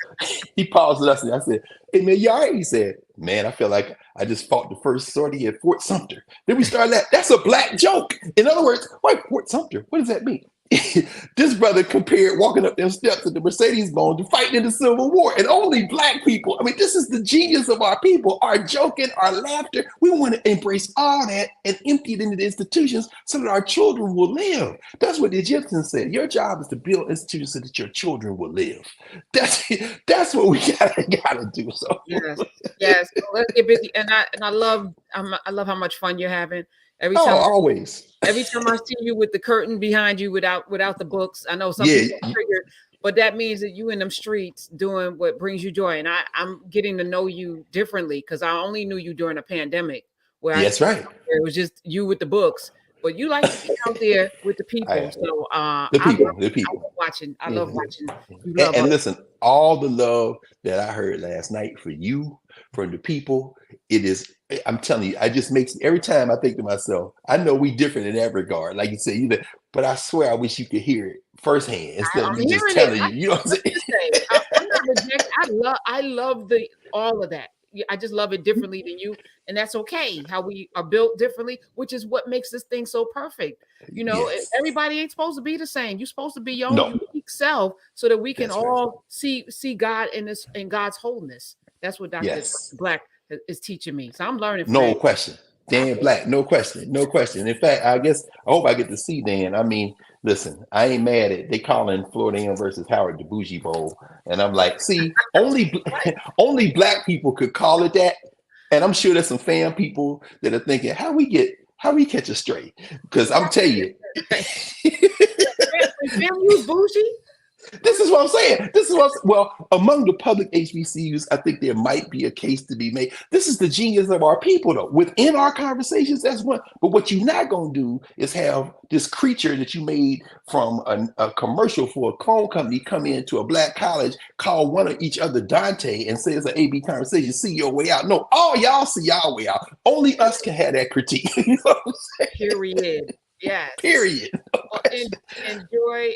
And I said, hey, man, you all right? He said, man, I feel like I just fought the first sortie at Fort Sumter. Then we started that. That's a black joke. In other words, wait, Fort Sumter, what does that mean? This brother compared walking up them steps at the Mercedes Bone to fighting in the Civil War, and only black people. I mean, this is the genius of our people, our joking, our laughter. We want to embrace all that and empty it into the institutions so that our children will live. That's what the Egyptians said. Your job is to build institutions so that your children will live. That's what we gotta do. So yes. So let's get busy. And I love how much fun you're having. Every time I see you with the curtain behind you without the books, I know some people are triggered, but that means that you in them streets doing what brings you joy. And I'm getting to know you differently because I only knew you during a pandemic where that's right. It was just you with the books. but you like to be out there with the people. So the I people, love watching. I love watching you and, love and us. listen, all the love that I heard last night for you, from the people, it is. I'm telling you, I just makes every time I think to myself, I know we different in that regard. Like you said, but I swear I wish you could hear it firsthand instead of I'm me just hearing it. telling you. You know what I'm Let me saying? just say, I'm not rejecting. I love the all of that. I just love it differently than you, and that's okay. How we are built differently, which is what makes this thing so perfect. Yes. Everybody ain't supposed to be the same. You're supposed to be your own No, unique self, so that we can that's right. all see God in God's wholeness. That's what Dr. Yes. Black is teaching me. So I'm learning from No that. question. Dan Black, no question, no question. In fact, I hope I get to see Dan. I mean, listen, I ain't mad at they calling Florida A&M versus Howard the Bougie Bowl, and I'm like, see, only black people could call it that, and I'm sure there's some fan people that are thinking, how we catch a stray? Because I'm telling you, FAMU's bougie. this is what I'm saying. Well, among the public HBCUs, I think there might be a case to be made. This is the genius of our people, though. Within our conversations, that's one. But what you're not going to do is have this creature that you made from a commercial for a cone company come into a black college, call one of each other Dante, and say it's an AB conversation. See your way out. No, all y'all see y'all way out. Only us can have that critique. You know what I'm saying? Period. Yes. Period. Well,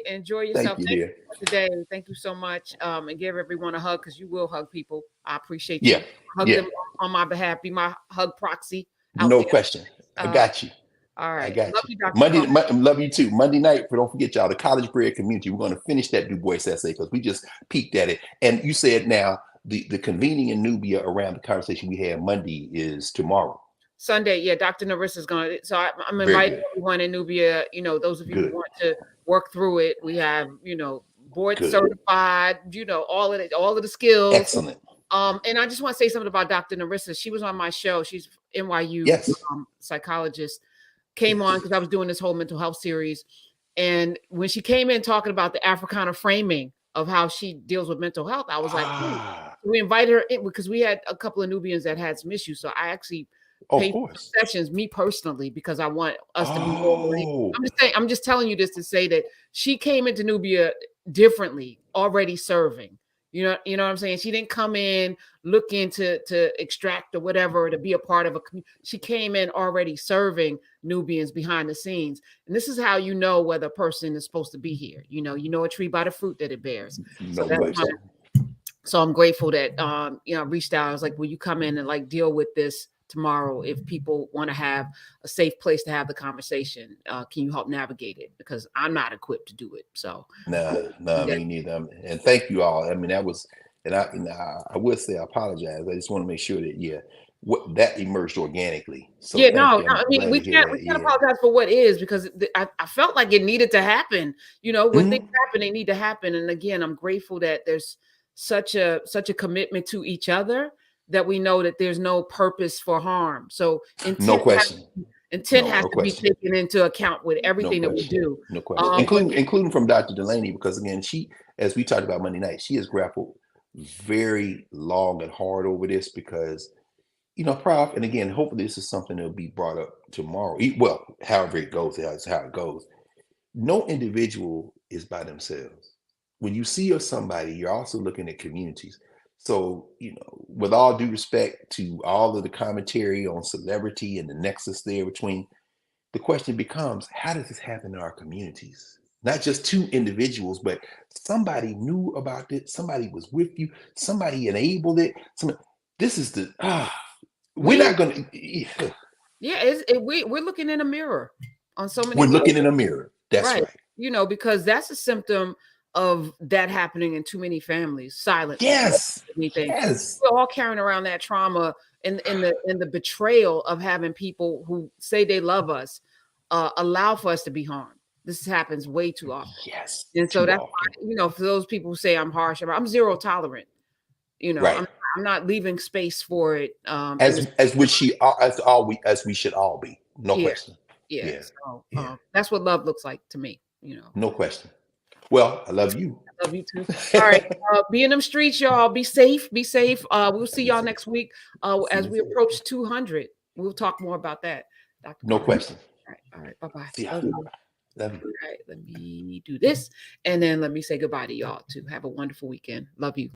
enjoy yourself. Thank you, Thank dear. you for today. Thank you so much. And give everyone a hug, because you will hug people. I appreciate Yeah, you. Hug yeah. them on my behalf. Be my hug proxy out No there. question. I Uh, got you. all I right. got Love you. you, Dr. Carr. Love you too. Monday night, but don't forget y'all, the college bred community. We're going to finish that Du Bois essay because we just peeked at it. And you said now the convening in Nubia around the conversation we had Monday is tomorrow. Sunday, yeah, Dr. Narissa's going to. So I'm Very inviting good. everyone in Nubia. Those of you who Good. want to work through it. We have, board Good. certified, all of it, all of the skills. Excellent. And I just want to say something about Dr. Narissa. She was on my show. She's NYU Yes. Psychologist. Came on because I was doing this whole mental health series. And when she came in talking about the Africana framing of how she deals with mental health, I was like, we invited her in because we had a couple of Nubians that had some issues. So I actually paid for sessions, me personally, because I want us to be more. I'm just telling you this to say that she came into Nubia differently, already serving. You know what I'm saying? She didn't come in looking to extract or whatever, to be a part of a community. She came in already serving Nubians behind the scenes. And this is how you know whether a person is supposed to be here. You know a tree by the fruit that it bears. No question. So I'm grateful that I reached out. I was like, will you come in and like deal with this tomorrow? If people want to have a safe place to have the conversation, can you help navigate it? Because I'm not equipped to do it. So me neither. And thank you all. I mean, that was, and I would say I apologize. I just want to make sure that what that emerged organically. So I mean, we can't apologize for what is, because I felt like it needed to happen. When things happen, they need to happen. And again, I'm grateful that there's such a commitment to each other, that we know that there's no purpose for harm. So no question. Intent has to be taken into account with everything that we do. No question. Including from Dr. Delaney, because again, she, as we talked about Monday night, she has grappled very long and hard over this because, Prof, and again, hopefully this is something that will be brought up tomorrow. Well, however it goes, that's how it goes. No individual is by themselves. When you see somebody, you're also looking at communities. So, with all due respect to all of the commentary on celebrity and the nexus there between, the question becomes, how does this happen in our communities? Not just two individuals, but somebody knew about it, somebody was with you, somebody enabled it. This is we're not going to. We're looking in a mirror on so many. We're looking in a mirror. That's right. Because that's a symptom of that happening in too many families silently. Yes. We're all carrying around that trauma and the betrayal of having people who say they love us allow for us to be harmed. This happens way too often. Yes. And so that's why, for those people who say I'm harsh, I'm zero tolerant. Right. I'm not leaving space for it. As we should all be. No question. Yeah. So that's what love looks like to me. No question. Well, I love you. I love you too. All right. Be in them streets, y'all. Be safe. Be safe. We'll see y'all next week as we approach 200. We'll talk more about that. No question. All right. All right. Bye-bye. See ya. Love you. Love All you. right. Let me do this. And then let me say goodbye to y'all too. Have a wonderful weekend. Love you.